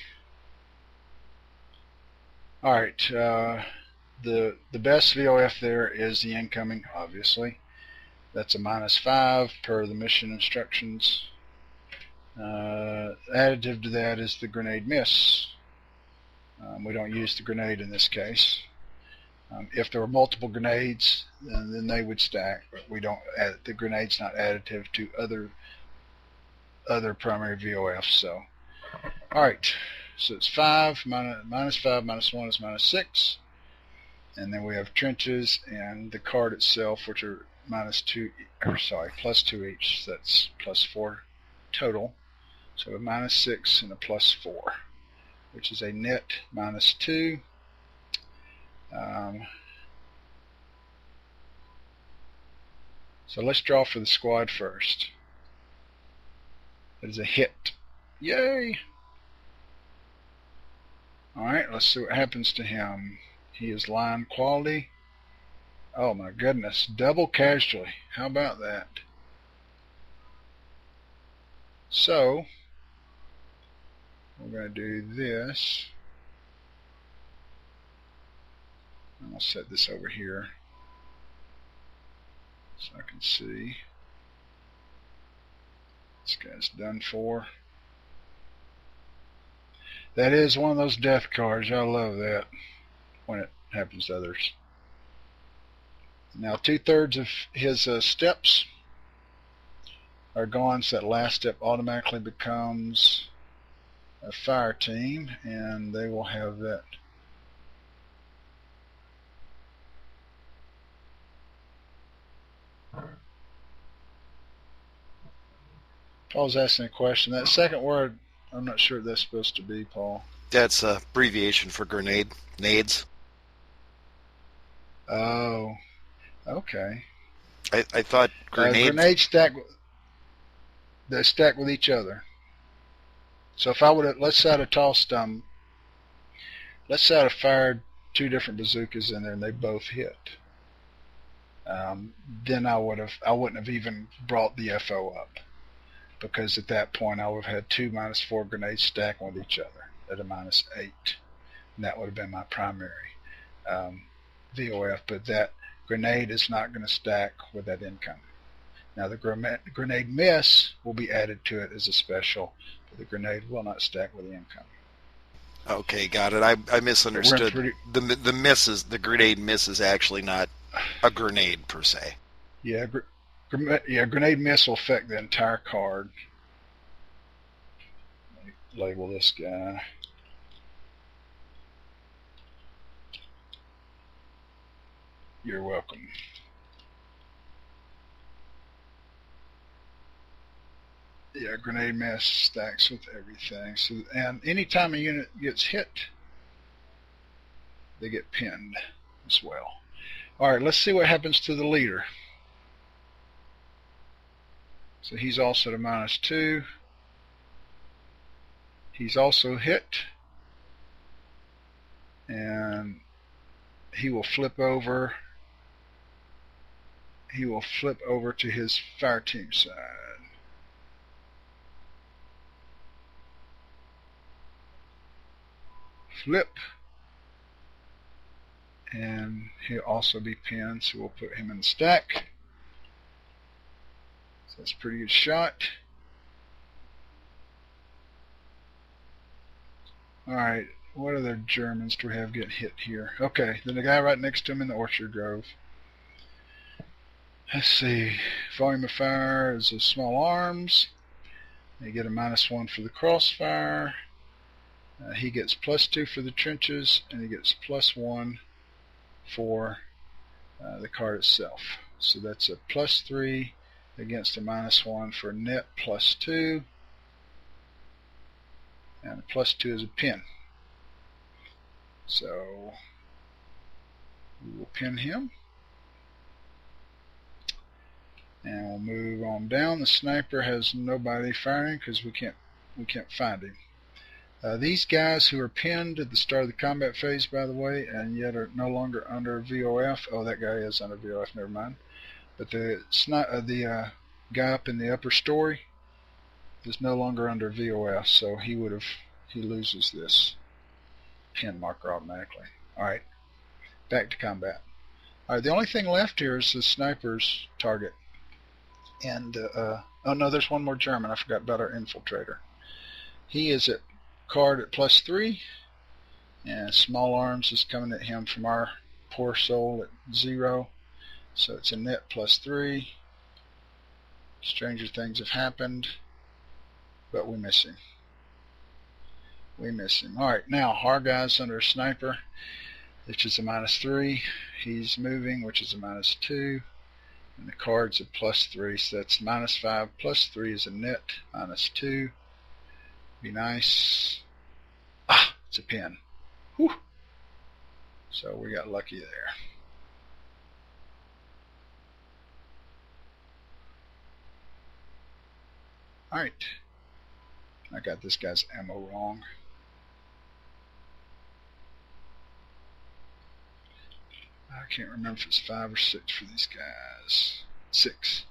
Alright, the best VOF there is the incoming, obviously. That's a -5 per the mission instructions. Additive to that is the grenade miss. We don't use the grenade in this case. If there were multiple grenades, then they would stack, but we don't add, the grenade's not additive to other primary VOFs. So, alright, so it's 5, minus 5, -1 is -6, and then we have trenches and the card itself, which are +2 each, so that's +4 total. So a -6 and a +4, which is a net -2. So let's draw for the squad first. That is a hit. Yay! Alright, let's see what happens to him. He is line quality. Oh my goodness, double casualty. How about that? So, we're going to do this. I'll set this over here so I can see. This guy's done for. That is one of those death cards. I love that when it happens to others. Now 2/3 of his steps are gone, so that last step automatically becomes a fire team, and they will have that. Paul's asking a question. That second word, I'm not sure what that's supposed to be, Paul. That's an abbreviation for grenade. Nades. Oh, okay. I thought grenades stack. They stack with each other. So if I would have, let's say I'd have tossed let's say I'd have fired 2 different bazookas in there and they both hit. Then I wouldn't have even brought the FO up, because at that point I would have had 2 -4 grenades stacking with each other at a -8, and that would have been my primary VOF. But that grenade is not going to stack with that incoming. Now the grenade miss will be added to it as a special, but the grenade will not stack with the incoming. Okay, got it. I misunderstood. The miss is, the grenade miss is actually not a grenade per se. Yeah, grenade miss will affect the entire card. Let me label this guy. You're welcome. Yeah, grenade miss stacks with everything. So, and anytime a unit gets hit, they get pinned as well. Alright, let's see what happens to the leader. So he's also at a -2. He's also hit. And he will flip over. He will flip over to his fire team side. Flip, and he'll also be pinned, so we'll put him in the stack. So that's a pretty good shot. Alright, what other Germans do we have getting hit here? Okay, then the guy right next to him in the orchard grove. Let's see, volume of fire is a small arms. They get a -1 for the crossfire. He gets +2 for the trenches, and he gets +1 for the card itself. So that's a +3 against a -1 for a net +2, and a +2 is a pin. So we will pin him, and we'll move on down. The sniper has nobody firing because we can't find him. These guys who are pinned at the start of the combat phase, by the way, and yet are no longer under VOF. Oh, that guy is under VOF, never mind. But the guy up in the upper story is no longer under VOF, so he loses this pin marker automatically. Alright, back to combat. Alright, the only thing left here is the sniper's target. And oh no, there's one more German. I forgot about our infiltrator. He is at card at +3, and small arms is coming at him from our poor soul at 0. So it's a net +3. Stranger things have happened, but we miss him. We miss him. All right, now our guy's under a sniper, which is a -3. He's moving, which is a -2. And the card's a +3, so that's -5 +3 is a net -2. Be nice. Ah, it's a pin. Whew. So we got lucky there. Alright. I got this guy's ammo wrong. I can't remember if it's 5 or 6 for these guys. 6.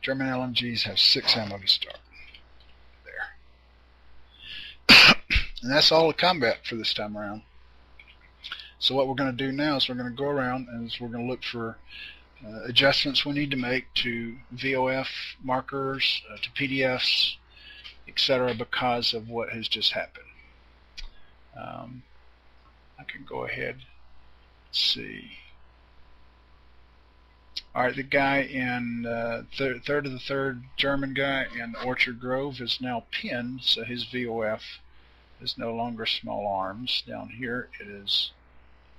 German LMGs have 6 ammo to start. There. And that's all the combat for this time around. So what we're going to do now is we're going to go around and we're going to look for adjustments we need to make to VOF markers, to PDFs, etc. because of what has just happened. I can go ahead and see. Alright, the guy in third of the third German guy in Orchard Grove is now pinned, so his VOF is no longer small arms. Down here it is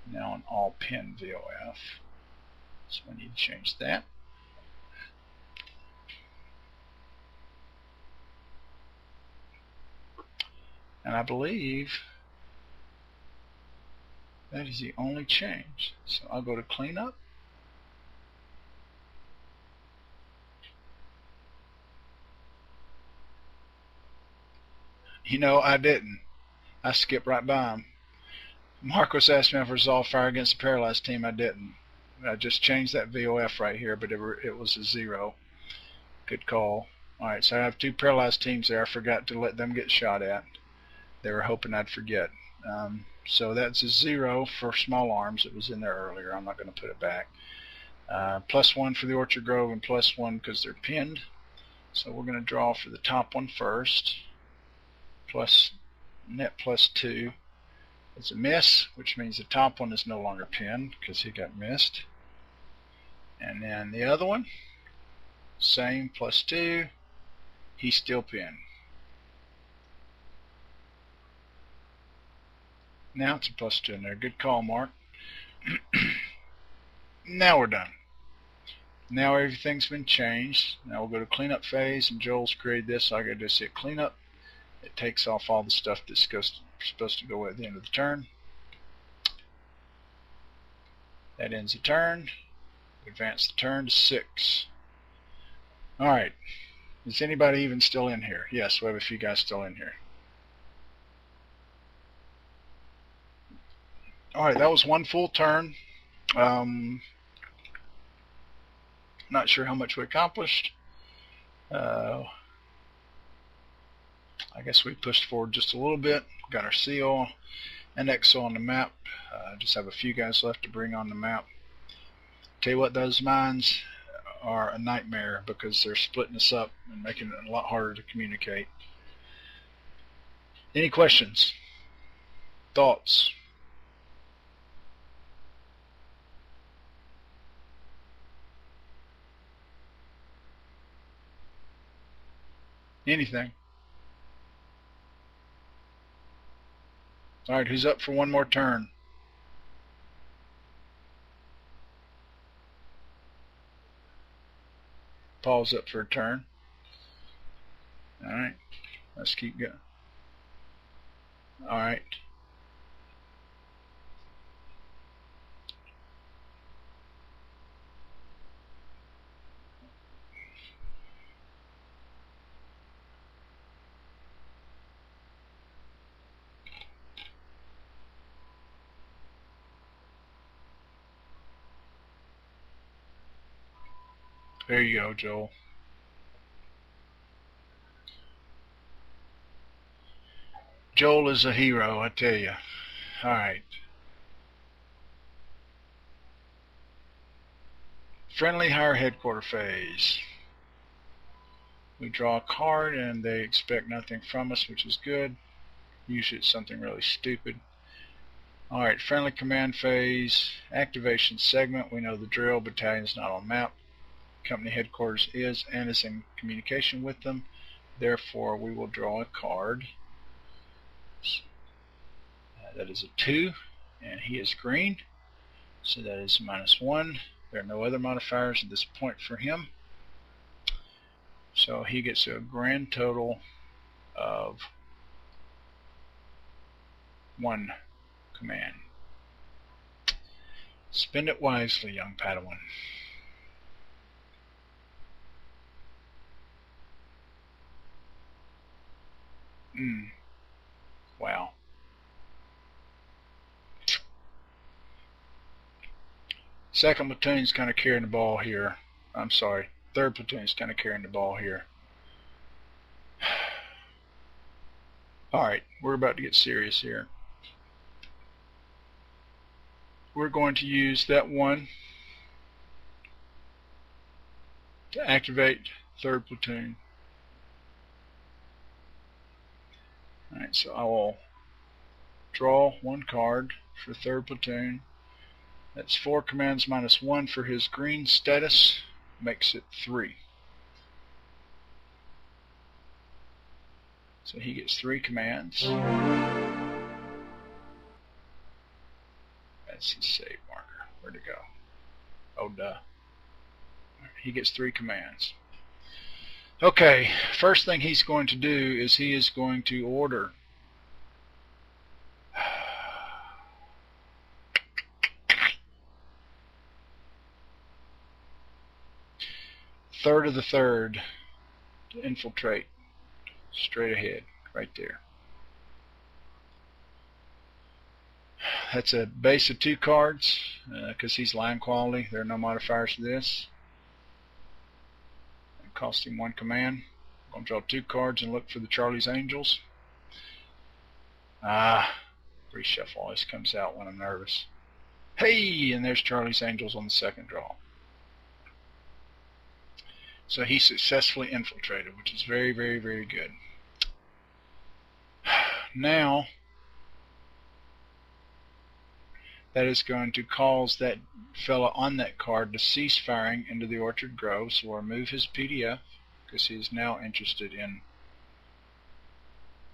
now an all pin VOF. So I need to change that. And I believe that is the only change. So I'll go to cleanup. You know, I didn't. I skipped right by him. Marcos asked me if I resolve fire against the paralyzed team. I didn't. I just changed that VOF right here, but it was a 0. Good call. Alright, so I have 2 paralyzed teams there. I forgot to let them get shot at. They were hoping I'd forget. So that's a 0 for small arms. It was in there earlier. I'm not going to put it back. +1 for the Orchard Grove and +1 because they're pinned. So we're going to draw for the top one first. Plus net +2. It's a miss, which means the top one is no longer pinned because he got missed. And then the other one, same, +2. He's still pinned. Now it's a +2 in there. Good call, Mark. Now we're done. Now everything's been changed. Now we'll go to cleanup phase, and Joel's created this, so I gotta just hit cleanup. It takes off all the stuff that's supposed to go at the end of the turn. That ends the turn. Advance the turn to 6. Alright. Is anybody even still in here? Yes, we have a few guys still in here. Alright, that was one full turn. Not sure how much we accomplished. I guess we pushed forward just a little bit. Got our CO and XO on the map. Just have a few guys left to bring on the map. Tell you what, those mines are a nightmare because they're splitting us up and making it a lot harder to communicate. Any questions? Thoughts? Anything? Alright, who's up for one more turn? Paul's up for a turn. Alright, let's keep going. Alright. There you go, Joel. Joel is a hero, I tell you. Alright. Friendly higher headquarter phase. We draw a card and they expect nothing from us, which is good. Usually it's something really stupid. Alright, friendly command phase, activation segment. We know the drill. Battalion's not on map. Company headquarters is and is in communication with them. Therefore, we will draw a card. That is a 2, and he is green. So that is -1. There are no other modifiers at this point for him. So he gets a grand total of 1 command. Spend it wisely, young Padawan. Wow. Second platoon's kind of carrying the ball here. I'm sorry. Third platoon's kind of carrying the ball here. Alright, we're about to get serious here. We're going to use that 1 to activate third platoon. Alright, so I will draw 1 card for third platoon. That's 4 commands -1 for his green status, makes it 3. So he gets 3 commands. That's his save marker. Where'd it go? Oh, duh. He gets 3 commands. Okay, first thing he's going to do is he is going to order third of the third to infiltrate straight ahead, right there. That's a base of 2 cards because he's line quality. There are no modifiers to this. It costs him 1 command. I'm going to draw 2 cards and look for the Charlie's Angels. Reshuffle always comes out when I'm nervous. Hey, and there's Charlie's Angels on the second draw. So he successfully infiltrated, which is very, very, very good. Now, that is going to cause that fella on that card to cease firing into the Orchard Grove. So we'll remove his PDF because he is now interested in,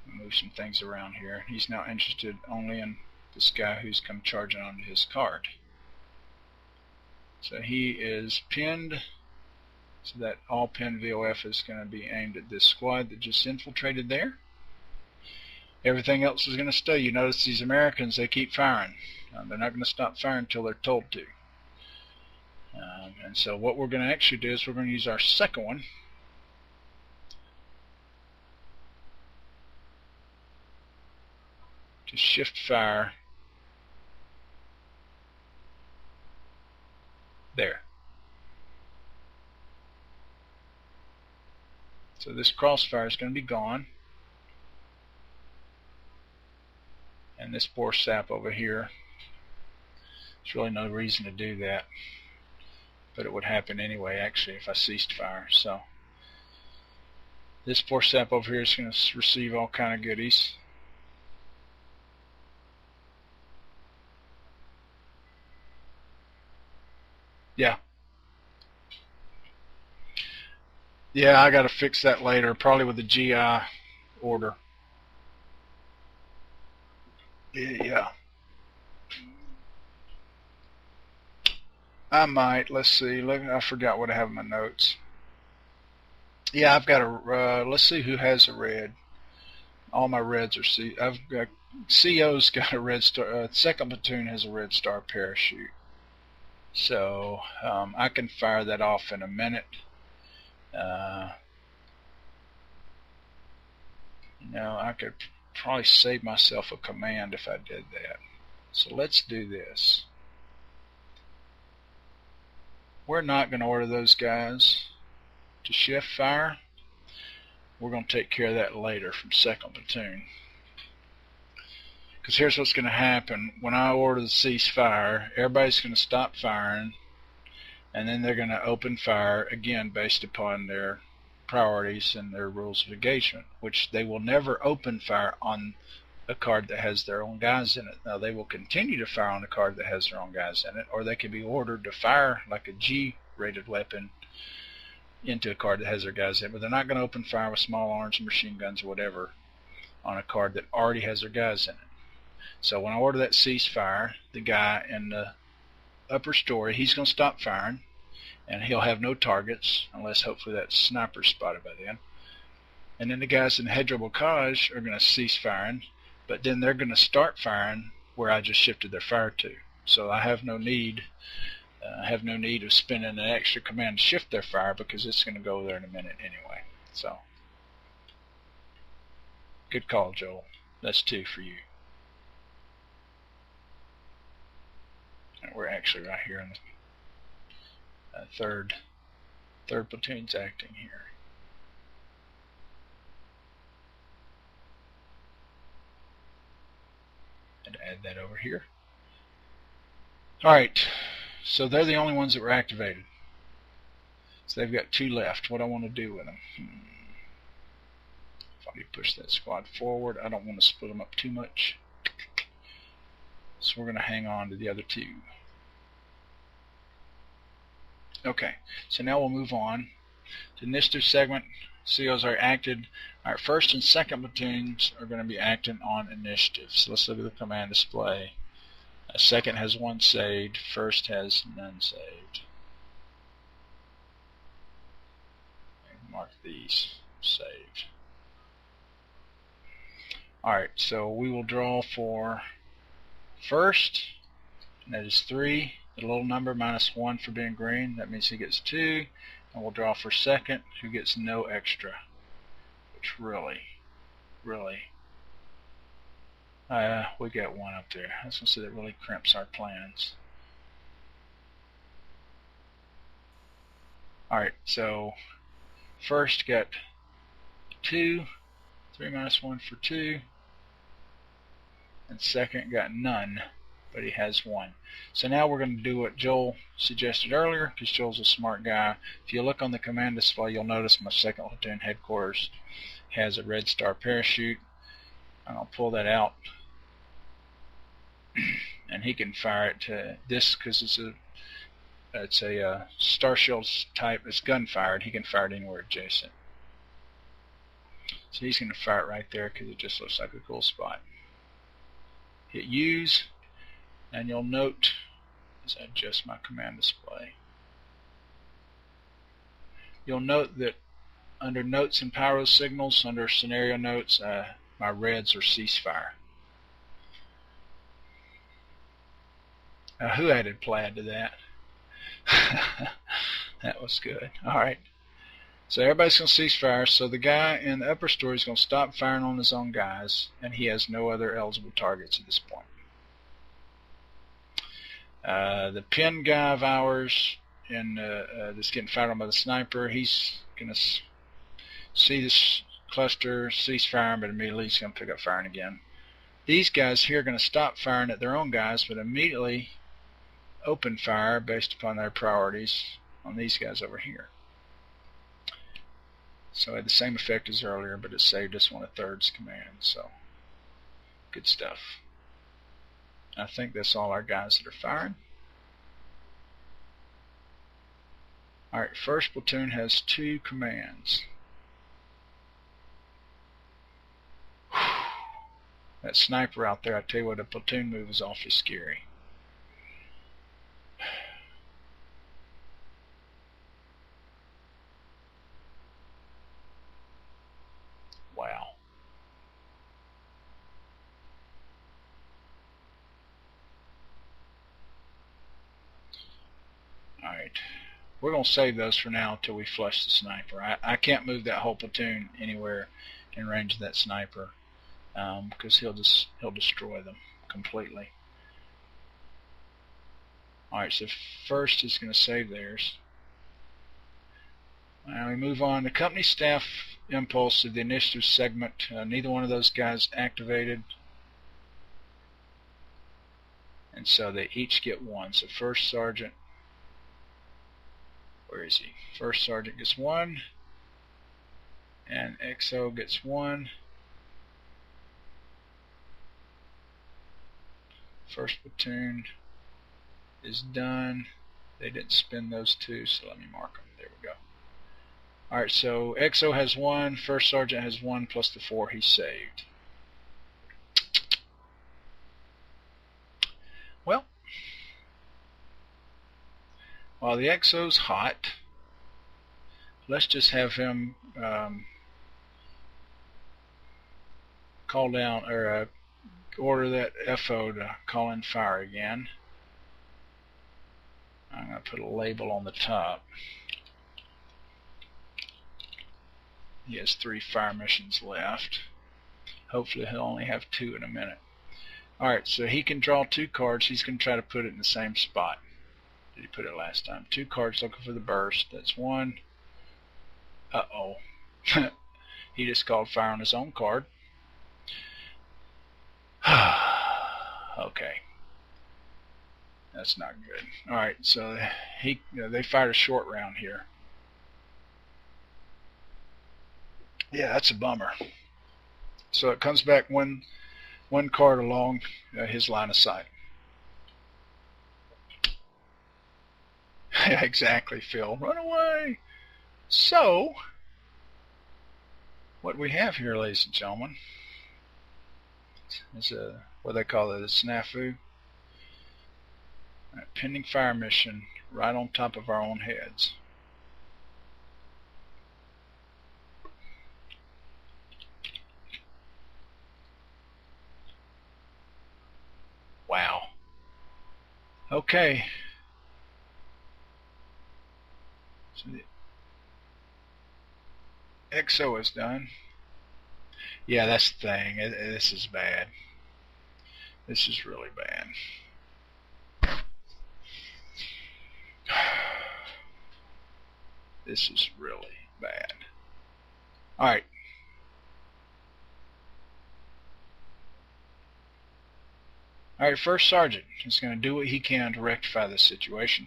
move some things around here. He's now interested only in this guy who's come charging onto his card. So he is pinned. So that all pin VOF is going to be aimed at this squad that just infiltrated there. Everything else is going to stay. You notice these Americans, they keep firing. They're not going to stop firing until they're told to. And so what we're going to actually do is we're going to use our second one to shift fire there. So this crossfire is going to be gone. And this bore sap over here, there's really no reason to do that. But it would happen anyway, actually, if I ceased fire. So this bore sap over here is going to receive all kind of goodies. Yeah. Yeah, I got to fix that later, probably with the GI order. Yeah. I might. Let's see. I forgot what I have in my notes. Yeah, I've got a. Let's see who has a red. All my reds are C. I've got CO's got a red star. Second platoon has a red star parachute. So I can fire that off in a minute. I could probably save myself a command if I did that. So let's do this. We're not going to order those guys to shift fire. We're going to take care of that later from second platoon. Because here's what's going to happen. When I order the ceasefire, everybody's going to stop firing, and then they're going to open fire again based upon their priorities and their rules of engagement, which they will never open fire on a card that has their own guys in it. Now, they will continue to fire on a card that has their own guys in it, or they can be ordered to fire like a G-rated weapon into a card that has their guys in it, but they're not going to open fire with small arms, machine guns, or whatever on a card that already has their guys in it. So when I order that ceasefire, the guy in the upper story, he's going to stop firing, and he'll have no targets, unless hopefully that sniper's spotted by then. And then the guys in the hedge blocage are going to cease firing, but then they're going to start firing where I just shifted their fire to. So I have no need of spending an extra command to shift their fire, because it's going to go there in a minute anyway. So, good call, Joel. That's 2 for you. And we're actually right here in the third platoon's acting here. And add that over here. Alright, so they're the only ones that were activated. So they've got 2 left. What do I want to do with them? If I push that squad forward, I don't want to split them up too much. So we're going to hang on to the other 2. Okay, so now we'll move on. The initiative segment, COs are acted. Our 1st and 2nd platoons are going to be acting on initiative. So let's look at the command display. 2nd has 1 saved, 1st has none saved. Mark these saved. Alright, so we will draw for 1st, and that is 3. The little number minus 1 for being green, that means he gets 2. And we'll draw for 2nd, who gets no extra, which really, we got 1 up there. I was going to say that really crimps our plans. Alright, so 1st got 2, 3 minus 1 for 2, and 2nd got none, but he has 1. So now we're going to do what Joel suggested earlier, because Joel's a smart guy. If you look on the command display, you'll notice my 2nd platoon headquarters has a red star parachute. And I'll pull that out, and he can fire it to this, because it's a star shield type. It's gun fired. He can fire it anywhere adjacent. So he's going to fire it right there, because it just looks like a cool spot. Hit use, and you'll note as I adjust my command display, you'll note that under notes and pyro signals, under scenario notes, my reds are ceasefire. Who added plaid to that? That was good. Alright, so everybody's going to cease fire. So the guy in the upper story is going to stop firing on his own guys, and he has no other eligible targets at this point. The pin guy of ours that's getting fired on by the sniper, he's going to see this cluster, cease firing, but immediately he's going to pick up firing again. These guys here are going to stop firing at their own guys, but immediately open fire based upon their priorities on these guys over here. So it had the same effect as earlier, but it saved us 1/3's command. So good stuff. I think that's all our guys that are firing. Alright, 1st platoon has 2 commands. That sniper out there, I tell you what, a platoon move is awfully scary. Wow. Alright, we're going to save those for now until we flush the sniper. I can't move that whole platoon anywhere in range of that sniper, because he'll destroy them completely. Alright, so 1st is going to save theirs. Now we move on. The company staff impulse of the initiative segment, neither one of those guys activated, and so they each get 1. So 1st sergeant, where is he? 1st sergeant gets 1, And XO gets 1. First platoon is done. They didn't spend those 2, so let me mark them. There we go. Alright, so XO has 1, First Sergeant has 1 plus the 4 he saved. Well, while the XO's hot, let's just have him call down, or order that FO to call in fire again. I'm going to put a label on the top. He has 3 fire missions left. Hopefully he'll only have 2 in a minute. Alright, so he can draw 2 cards. He's going to try to put it in the same spot. Did he put it last time? 2 cards looking for the burst. That's 1. Uh-oh. He just called fire on his own card. Okay. That's not good. Alright, so they fired a short round here. Yeah, that's a bummer. So it comes back one card along his line of sight. Exactly, Phil. Run away! So, what we have here, ladies and gentlemen, is what they call it, a snafu. Right, pending fire mission right on top of our own heads. Wow. Okay. So the XO is done. Yeah, that's the thing. This is bad. This is really bad. This is really bad. Alright. Alright, First Sergeant is going to do what he can to rectify this situation.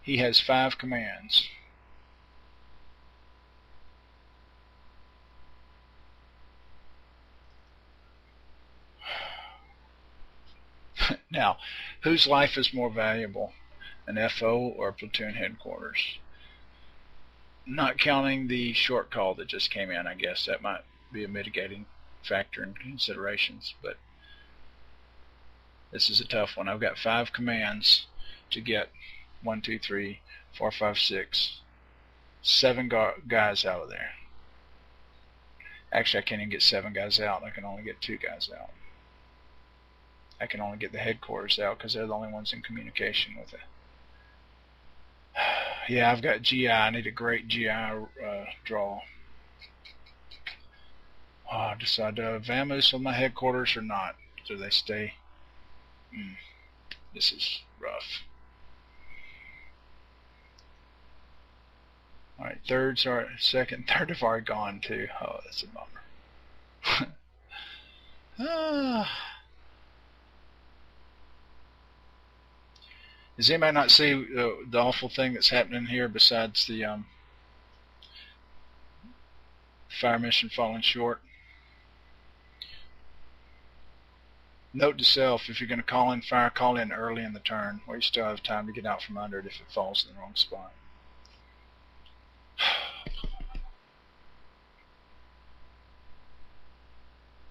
He has 5 commands. Now, whose life is more valuable, an FO or platoon headquarters? Not counting the short call that just came in, I guess that might be a mitigating factor in considerations, but this is a tough one. I've got 5 commands to get 1, 2, 3, 4, 5, 6, 7 guys out of there. Actually, I can't even get 7 guys out. I can only get 2 guys out. I can only get the headquarters out because they're the only ones in communication with it. Yeah, I've got GI. I need a great GI draw. Decide to vamoose on my headquarters or not. Do they stay? This is rough. Alright, second, third have already gone too. Oh, that's a bummer. Does anybody not see the awful thing that's happening here besides the fire mission falling short? Note to self, if you're going to call in fire, call in early in the turn, where you still have time to get out from under it if it falls in the wrong spot.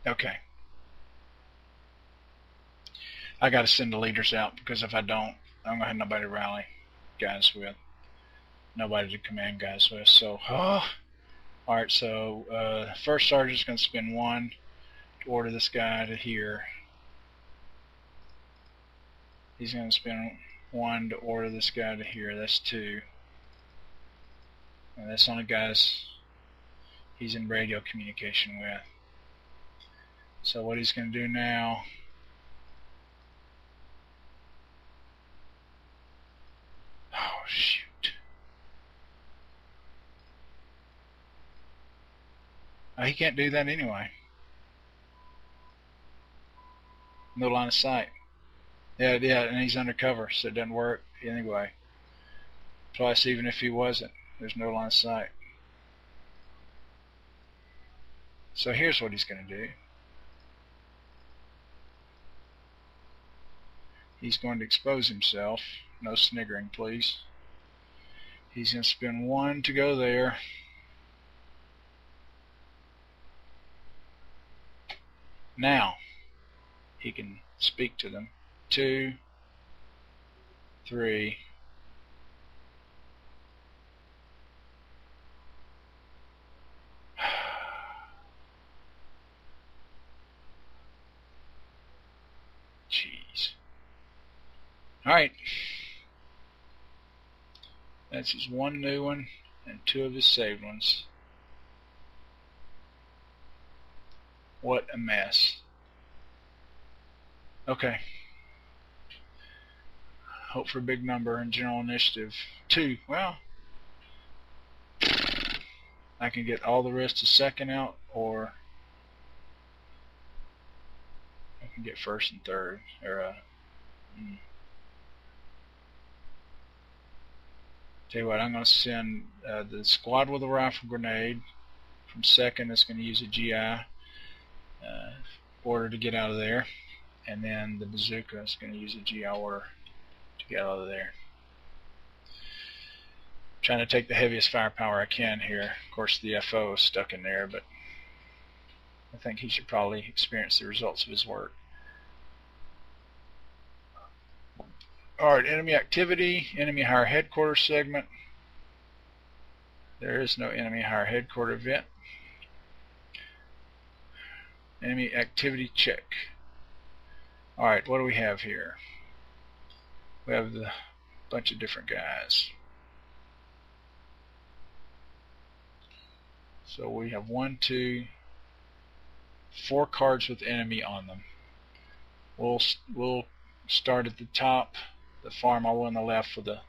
Okay. I got to send the leaders out, because if I don't, I'm going to have nobody to rally guys with. Nobody to command guys with. So, alright, so First Sergeant's going to spend 1 to order this guy to here. He's going to spend 1 to order this guy to here. That's 2. And that's only guys he's in radio communication with. So what he's going to do now... Oh, shoot. Oh, he can't do that anyway. No line of sight. Yeah, and he's undercover, so it doesn't work anyway. Plus, even if he wasn't, there's no line of sight. So here's what he's going to do. He's going to expose himself. No sniggering, please. He's going to spend 1 to go there. Now he can speak to them. 2, 3. Jeez. Alright. That's his 1 new one and 2 of his saved ones. What a mess. Okay. Hope for a big number in general initiative. 2. Well, I can get all the rest of second out, or I can get first and third. Or tell you what, I'm going to send the squad with a rifle grenade from second. Is going to use a GI order to get out of there, and then the bazooka is going to use a GI order to get out of there. Trying to take the heaviest firepower I can here. Of course, the FO is stuck in there, but I think he should probably experience the results of his work. Alright, enemy activity, enemy higher headquarters segment. There is no enemy higher headquarters event. Enemy activity check. Alright, what do we have here? We have the bunch of different guys. So we have 1, 2, 4 cards with enemy on them. We'll start at the top. The farm all on the left with the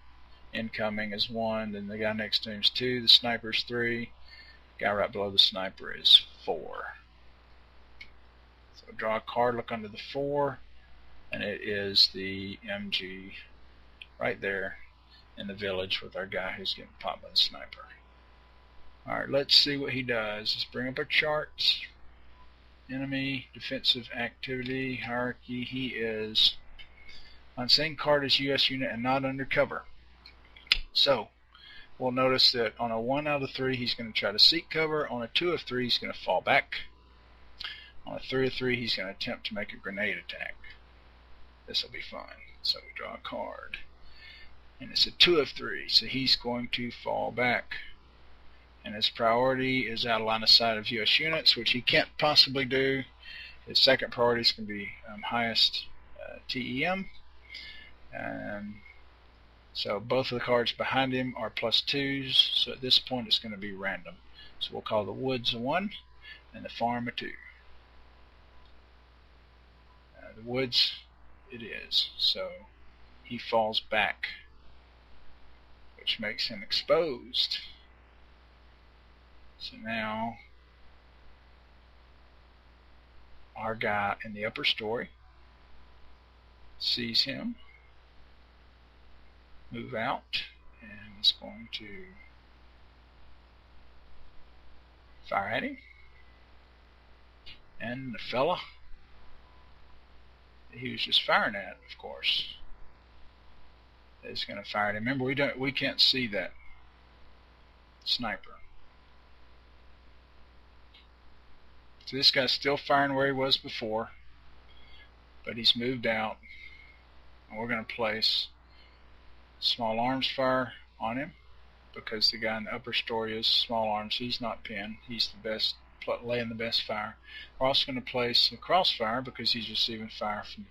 incoming is 1, then the guy next to him is 2, the sniper is 3, the guy right below the sniper is 4. So draw a card, look under the 4, and it is the MG right there in the village with our guy who's getting popped by the sniper. Alright, let's see what he does. Let's bring up our charts. Enemy, defensive activity, hierarchy. He is on same card as US unit and not undercover. So we'll notice that on a 1 out of 3 he's going to try to seek cover. On a 2 of 3 he's going to fall back. On a 3 of 3 he's going to attempt to make a grenade attack. This will be fun. So we draw a card. And it's a 2 of 3, so he's going to fall back. And his priority is out of line of sight of US units, which he can't possibly do. His second priority is going to be highest TEM. And so both of the cards behind him are +2s, so at this point it's going to be random. So we'll call the woods a 1 and the farm a 2. The woods it is, so he falls back, which makes him exposed. So now our guy in the upper story sees him, move out, and is going to fire at him. And the fella that he was just firing at, of course, is going to fire at him. Remember, we can't see that sniper. So this guy's still firing where he was before, but he's moved out, and we're going to place small arms fire on him because the guy in the upper story is small arms. He's not pinned. He's the best, laying the best fire. We're also going to place a crossfire because he's receiving fire from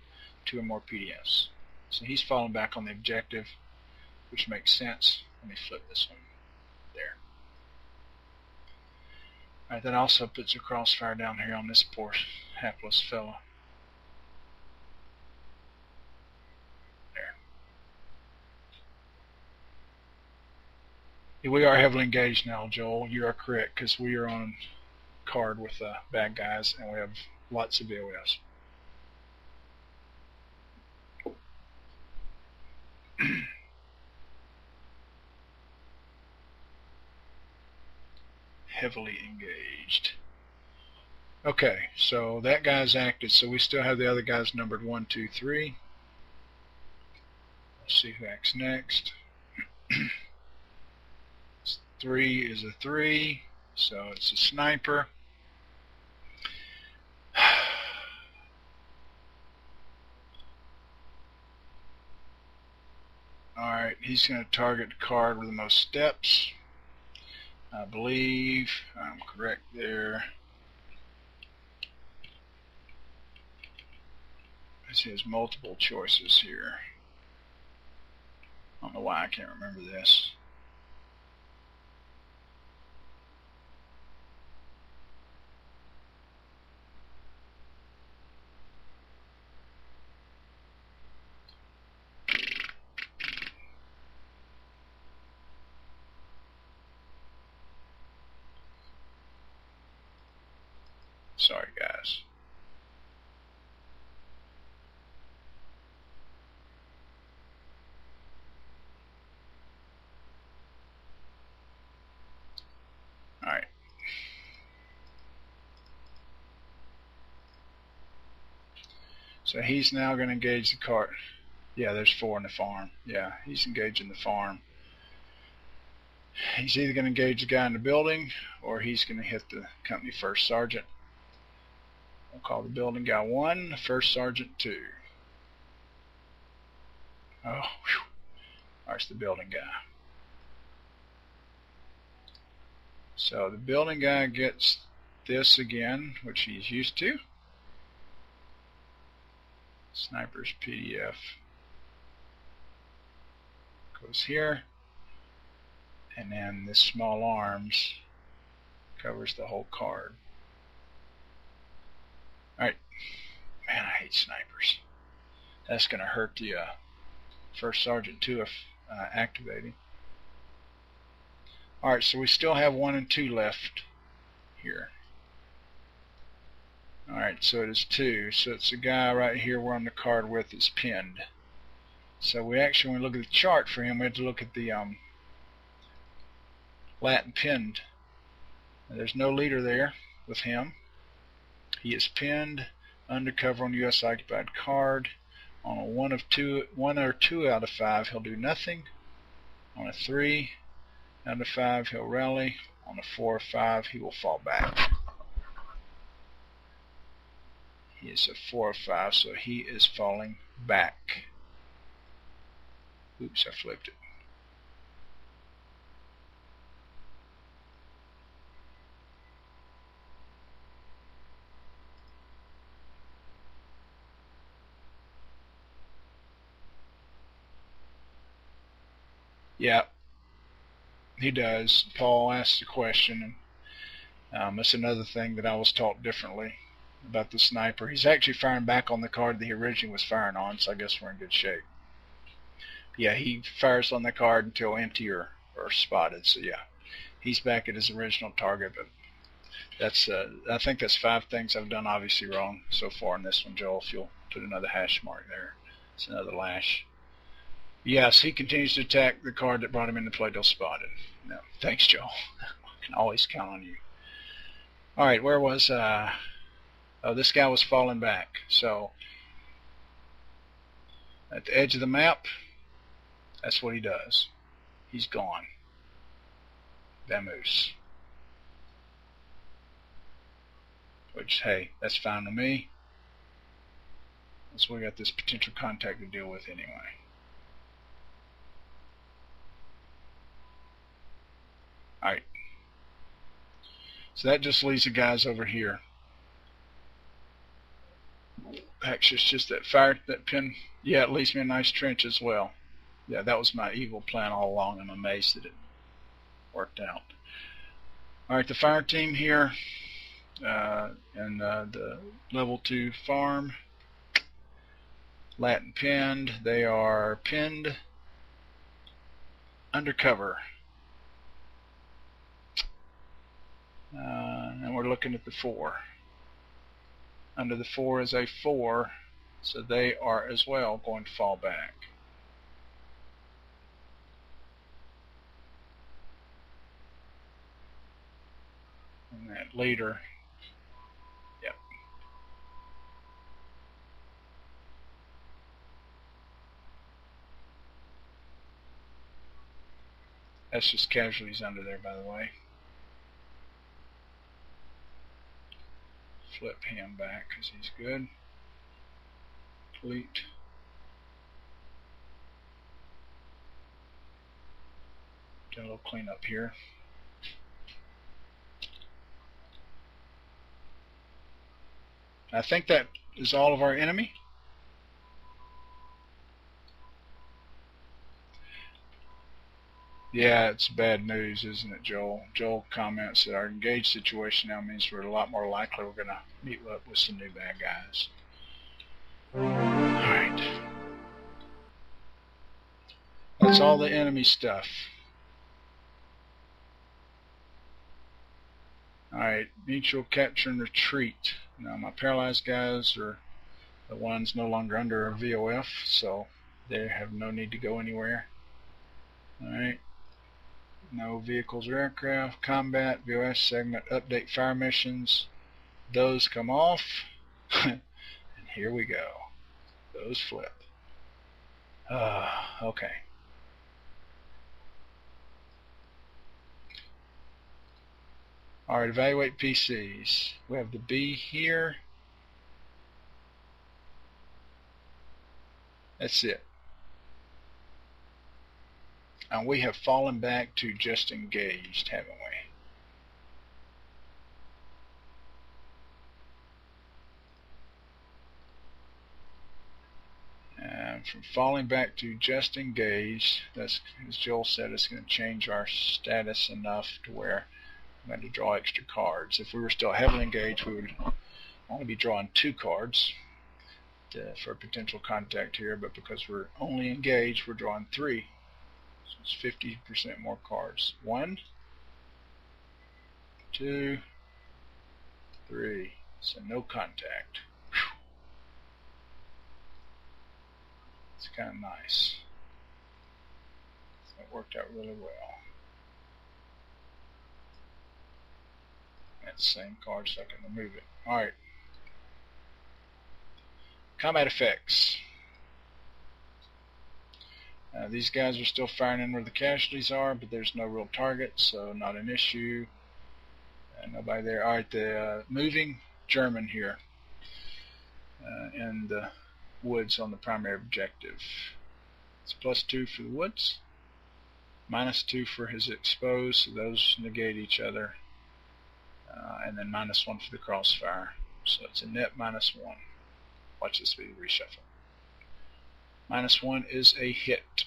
2 or more PDFs. So he's falling back on the objective, which makes sense. Let me flip this one there. Alright, that also puts a crossfire down here on this poor hapless fella. There. We are heavily engaged now, Joel. You are correct, because we are on card with bad guys, and we have lots of VOS. Heavily engaged. Okay, so that guy's acted, so we still have the other guys numbered 1, 2, 3. Let's see who acts next. 3 is a 3, so it's a sniper. Alright, he's going to target the card with the most steps. I believe I'm correct there. He has multiple choices here. I don't know why I can't remember this. Sorry, guys. Alright. So he's now going to engage the cart. Yeah, there's 4 in the farm. Yeah, he's engaging the farm. He's either going to engage the guy in the building, or he's going to hit the company first sergeant. We'll call the building guy 1, the first sergeant 2. Oh, whew. There's the building guy. So the building guy gets this again, which he's used to. Sniper's PDF goes here, and then this small arms covers the whole card. Alright, man, I hate snipers. That's going to hurt the first sergeant too if activating. Alright, so we still have 1 and 2 left here. Alright, so it is 2. So it's the guy right here we're on the card with is pinned. So we actually, when we look at the chart for him, we have to look at the Latin pinned. Now, there's no leader there with him. He is pinned, undercover on U.S. occupied card. On a 1 or 2 out of 5, he'll do nothing. On a 3 out of 5, he'll rally. On a 4 or 5, he will fall back. He is a 4 or 5, so he is falling back. Oops, I flipped it. Yeah, he does. Paul asked a question, and that's another thing that I was taught differently about the sniper. He's actually firing back on the card that he originally was firing on, so I guess we're in good shape. Yeah, he fires on the card until empty or spotted, so yeah, he's back at his original target. But that's I think that's 5 things I've done obviously wrong so far in this one, Joel. If you'll put another hash mark there, it's another lash. Yes, he continues to attack the card that brought him into play till spotted. No, thanks, Joel. I can always count on you. All right, where was oh, this guy was falling back. So at the edge of the map, that's what he does. He's gone. Vamoose. Which, hey, that's fine with me. So we got this potential contact to deal with anyway. Alright. So that just leaves the guys over here. Actually, it's just that fire, that pin. Yeah, it leaves me a nice trench as well. Yeah, that was my evil plan all along. I'm amazed that it worked out. Alright, the fire team here in the level 2 farm. Latin pinned. They are pinned undercover. And we're looking at the 4. Under the 4 is a 4, so they are as well going to fall back. And that leader That's just casualties under there, by the way. Flip him back because he's good. Complete. Do a little cleanup here. I think that is all of our enemy. Yeah, it's bad news, isn't it, Joel? Joel comments that our engaged situation now means we're a lot more likely we're going to meet up with some new bad guys. Alright. That's all the enemy stuff. Alright, mutual capture and retreat. Now my paralyzed guys are the ones no longer under a VOF, so they have no need to go anywhere. Alright. No vehicles or aircraft, combat, VOS segment, update fire missions. Those come off. And here we go. Those flip. Okay. Alright, evaluate PCs. We have the B here. That's it. And we have fallen back to just engaged, haven't we? And from falling back to just engaged, that's, as Joel said, it's going to change our status enough to where I'm going to draw extra cards. If we were still heavily engaged, we would only be drawing 2 cards for potential contact here, but because we're only engaged, we're drawing 3. So it's 50% more cards. 1, 2, 3. So no contact. Whew. It's kind of nice. That worked out really well. That's the same card, so I can remove it. Alright. Combat effects. These guys are still firing in where the casualties are, but there's no real target, so not an issue. Nobody there. Alright, the moving German here in the woods on the primary objective. It's +2 for the woods, -2 for his exposed, so those negate each other, and then -1 for the crossfire. So it's a net -1. Watch this be the reshuffle. -1 is a hit.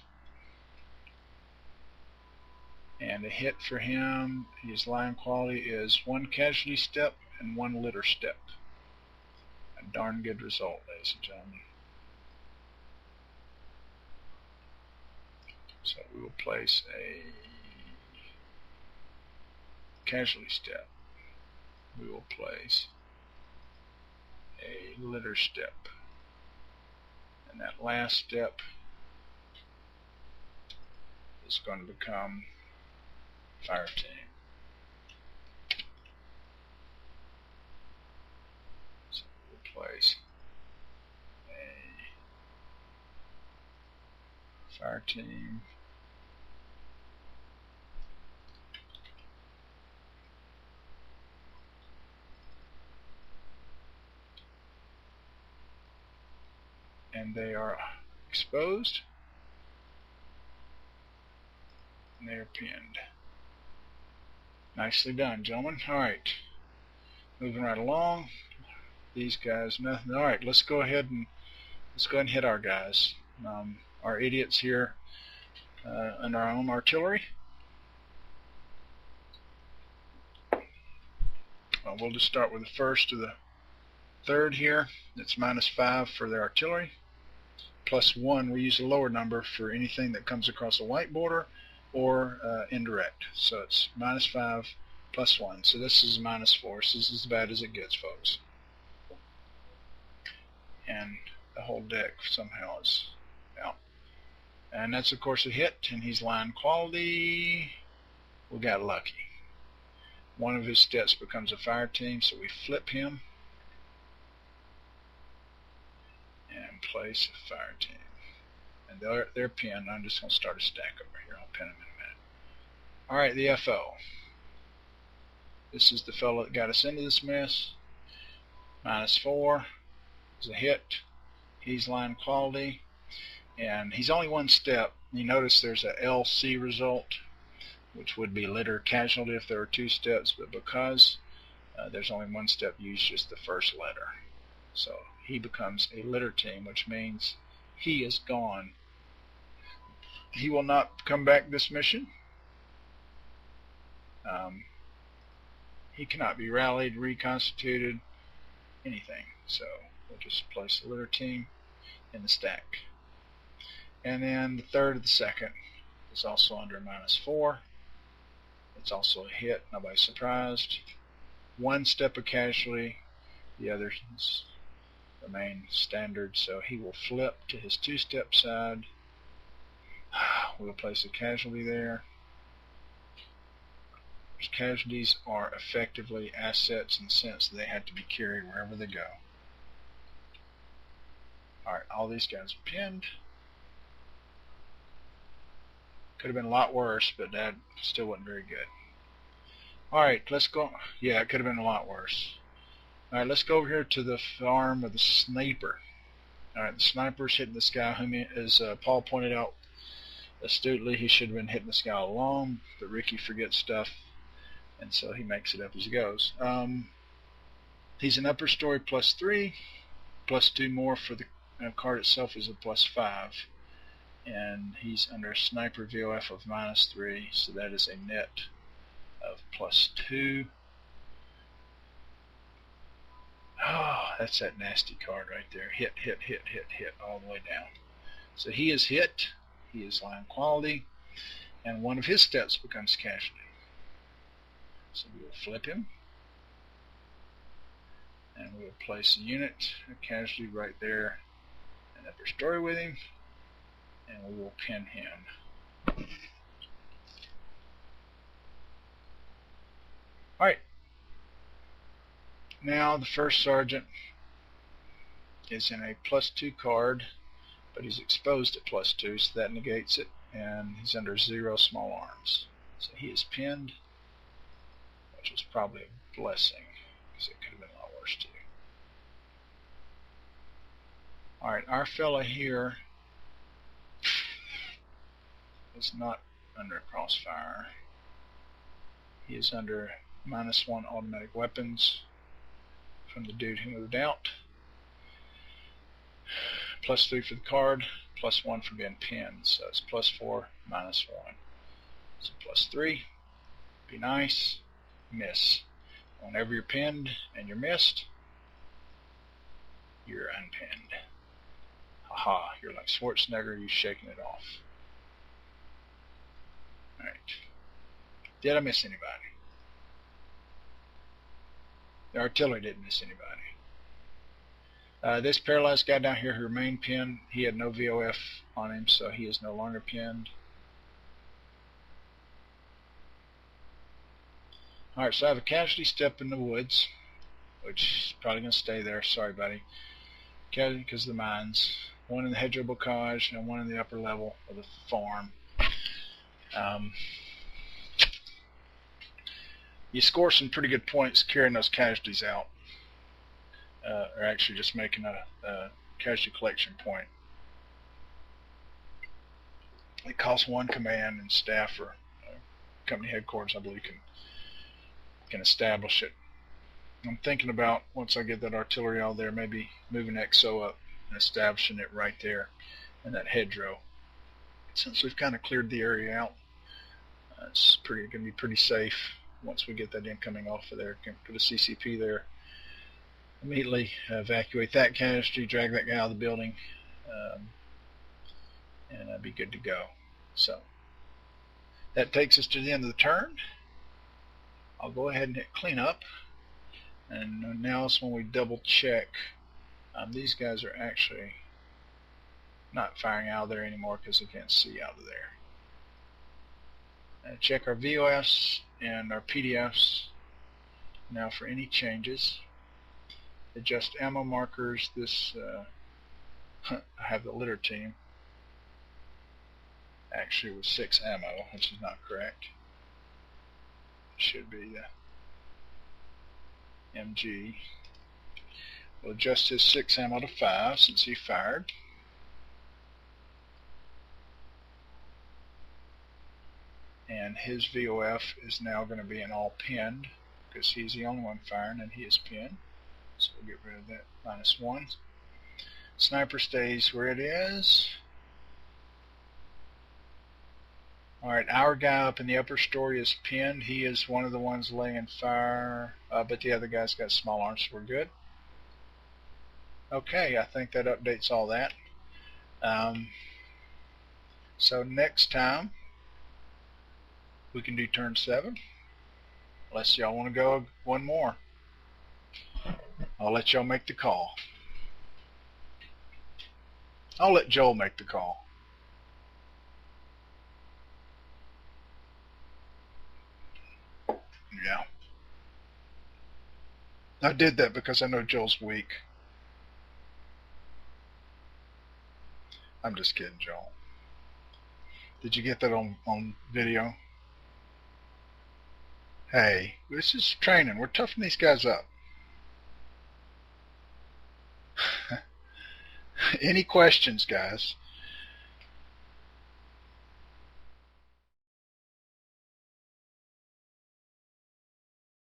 And a hit for him, his line quality is 1 casualty step and 1 litter step. A darn good result, ladies and gentlemen. So we will place a casualty step. We will place a litter step. And that last step is going to become fire team. So we'll place a fire team. And they are exposed. And they are pinned. Nicely done, gentlemen. Alright. Moving right along. These guys, nothing. Alright, let's go ahead and hit our guys. Our idiots here in our own artillery. We'll just start with the first to the third here. It's -5 for their artillery. +1, we use a lower number for anything that comes across a white border or indirect. So it's -5 +1. So this is -4. So this is as bad as it gets, folks. And the whole deck somehow is out. And that's of course a hit, and he's line quality. We got lucky. One of his steps becomes a fire team, so we flip him and place a fire team. And they're pinned. I'm just going to start a stack over here. I'll pin them in a minute. Alright, the FO. This is the fellow that got us into this mess. -4 is a hit. He's line quality. And he's only one step. You notice there's a LC result, which would be litter casualty if there were 2 steps, but because there's only 1 step, use just the first letter. So he becomes a litter team, which means he is gone. He will not come back this mission. He cannot be rallied, reconstituted, anything. So we'll just place the litter team in the stack. And then the third of the second is also under -4. It's also a hit, nobody's surprised. 1 step of casualty, the other remain standard, so he will flip to his 2-step side. We'll place a casualty there. Casualties are effectively assets in the sense that they have to be carried wherever they go. Alright, all these guys are pinned. Could have been a lot worse, but that still wasn't very good. Alright, let's go. Yeah, it could have been a lot worse. Alright, let's go over here to the farm of the sniper. Alright, the sniper's hitting this guy, whom, as Paul pointed out astutely, he should have been hitting this guy all along, but Ricky forgets stuff, and so he makes it up as he goes. He's an upper story +3, +2 more for the card itself is a +5. And he's under a sniper VOF of -3, so that is a net of +2. Oh, that's that nasty card right there. Hit, hit, hit, hit, hit, all the way down. So he is hit, he is line quality, and 1 of his steps becomes casualty. So we will flip him, and we will place a unit, a casualty right there, an upper story with him, and we will pin him. Alright. Now the first sergeant is in a +2 card, but he's exposed at +2, so that negates it, and he's under 0 small arms. So he is pinned, which is probably a blessing, because it could have been a lot worse too. Alright, our fella here is not under crossfire. He is under -1 automatic weapons from the dude who moved out. +3 for the card, +1 for being pinned. So it's +4, -1. So +3. Be nice. Miss. Whenever you're pinned and you're missed, you're unpinned. Haha, you're like Schwarzenegger, you're shaking it off. Alright. Did I miss anybody? The artillery didn't miss anybody. This paralyzed guy down here who remained pinned, he had no VOF on him, so he is no longer pinned. Alright, so I have a casualty step in the woods, which is probably going to stay there. Sorry, buddy. Casualty because of the mines. 1 in the hedgerow bocage and 1 in the upper level of the farm. You score some pretty good points carrying those casualties out, or actually just making a casualty collection point. It costs 1 command, and staff or company headquarters, I believe, can establish it. I'm thinking about, once I get that artillery out there, maybe moving XO up and establishing it right there in that hedgerow. Since we've kind of cleared the area out, it's going to be pretty safe once we get that incoming off of there. Can put a CCP there, immediately evacuate that casualty, drag that guy out of the building, and be good to go. So that takes us to the end of the turn. I'll go ahead and hit clean up, and now is when we double check. These guys are actually not firing out of there anymore because they can't see out of there. Check our VOFs and our PDFs now for any changes. Adjust ammo markers. This I have the litter team actually with 6 ammo, which is not correct. should be the MG. We'll adjust his 6 ammo to 5 since he fired. And his VOF is now going to be an all pinned because he's the only one firing and he is pinned. So we'll get rid of that -1. Sniper stays where it is. Alright, our guy up in the upper story is pinned. He is one of the ones laying fire, but the other guy's got small arms, so we're good. Okay, I think that updates all that. So next time, we can do turn 7. Unless y'all want to go one more. I'll let y'all make the call. I'll let Joel make the call. Yeah. I did that because I know Joel's weak. I'm just kidding, Joel. Did you get that on video? Hey, this is training. We're toughing these guys up. Any questions, guys?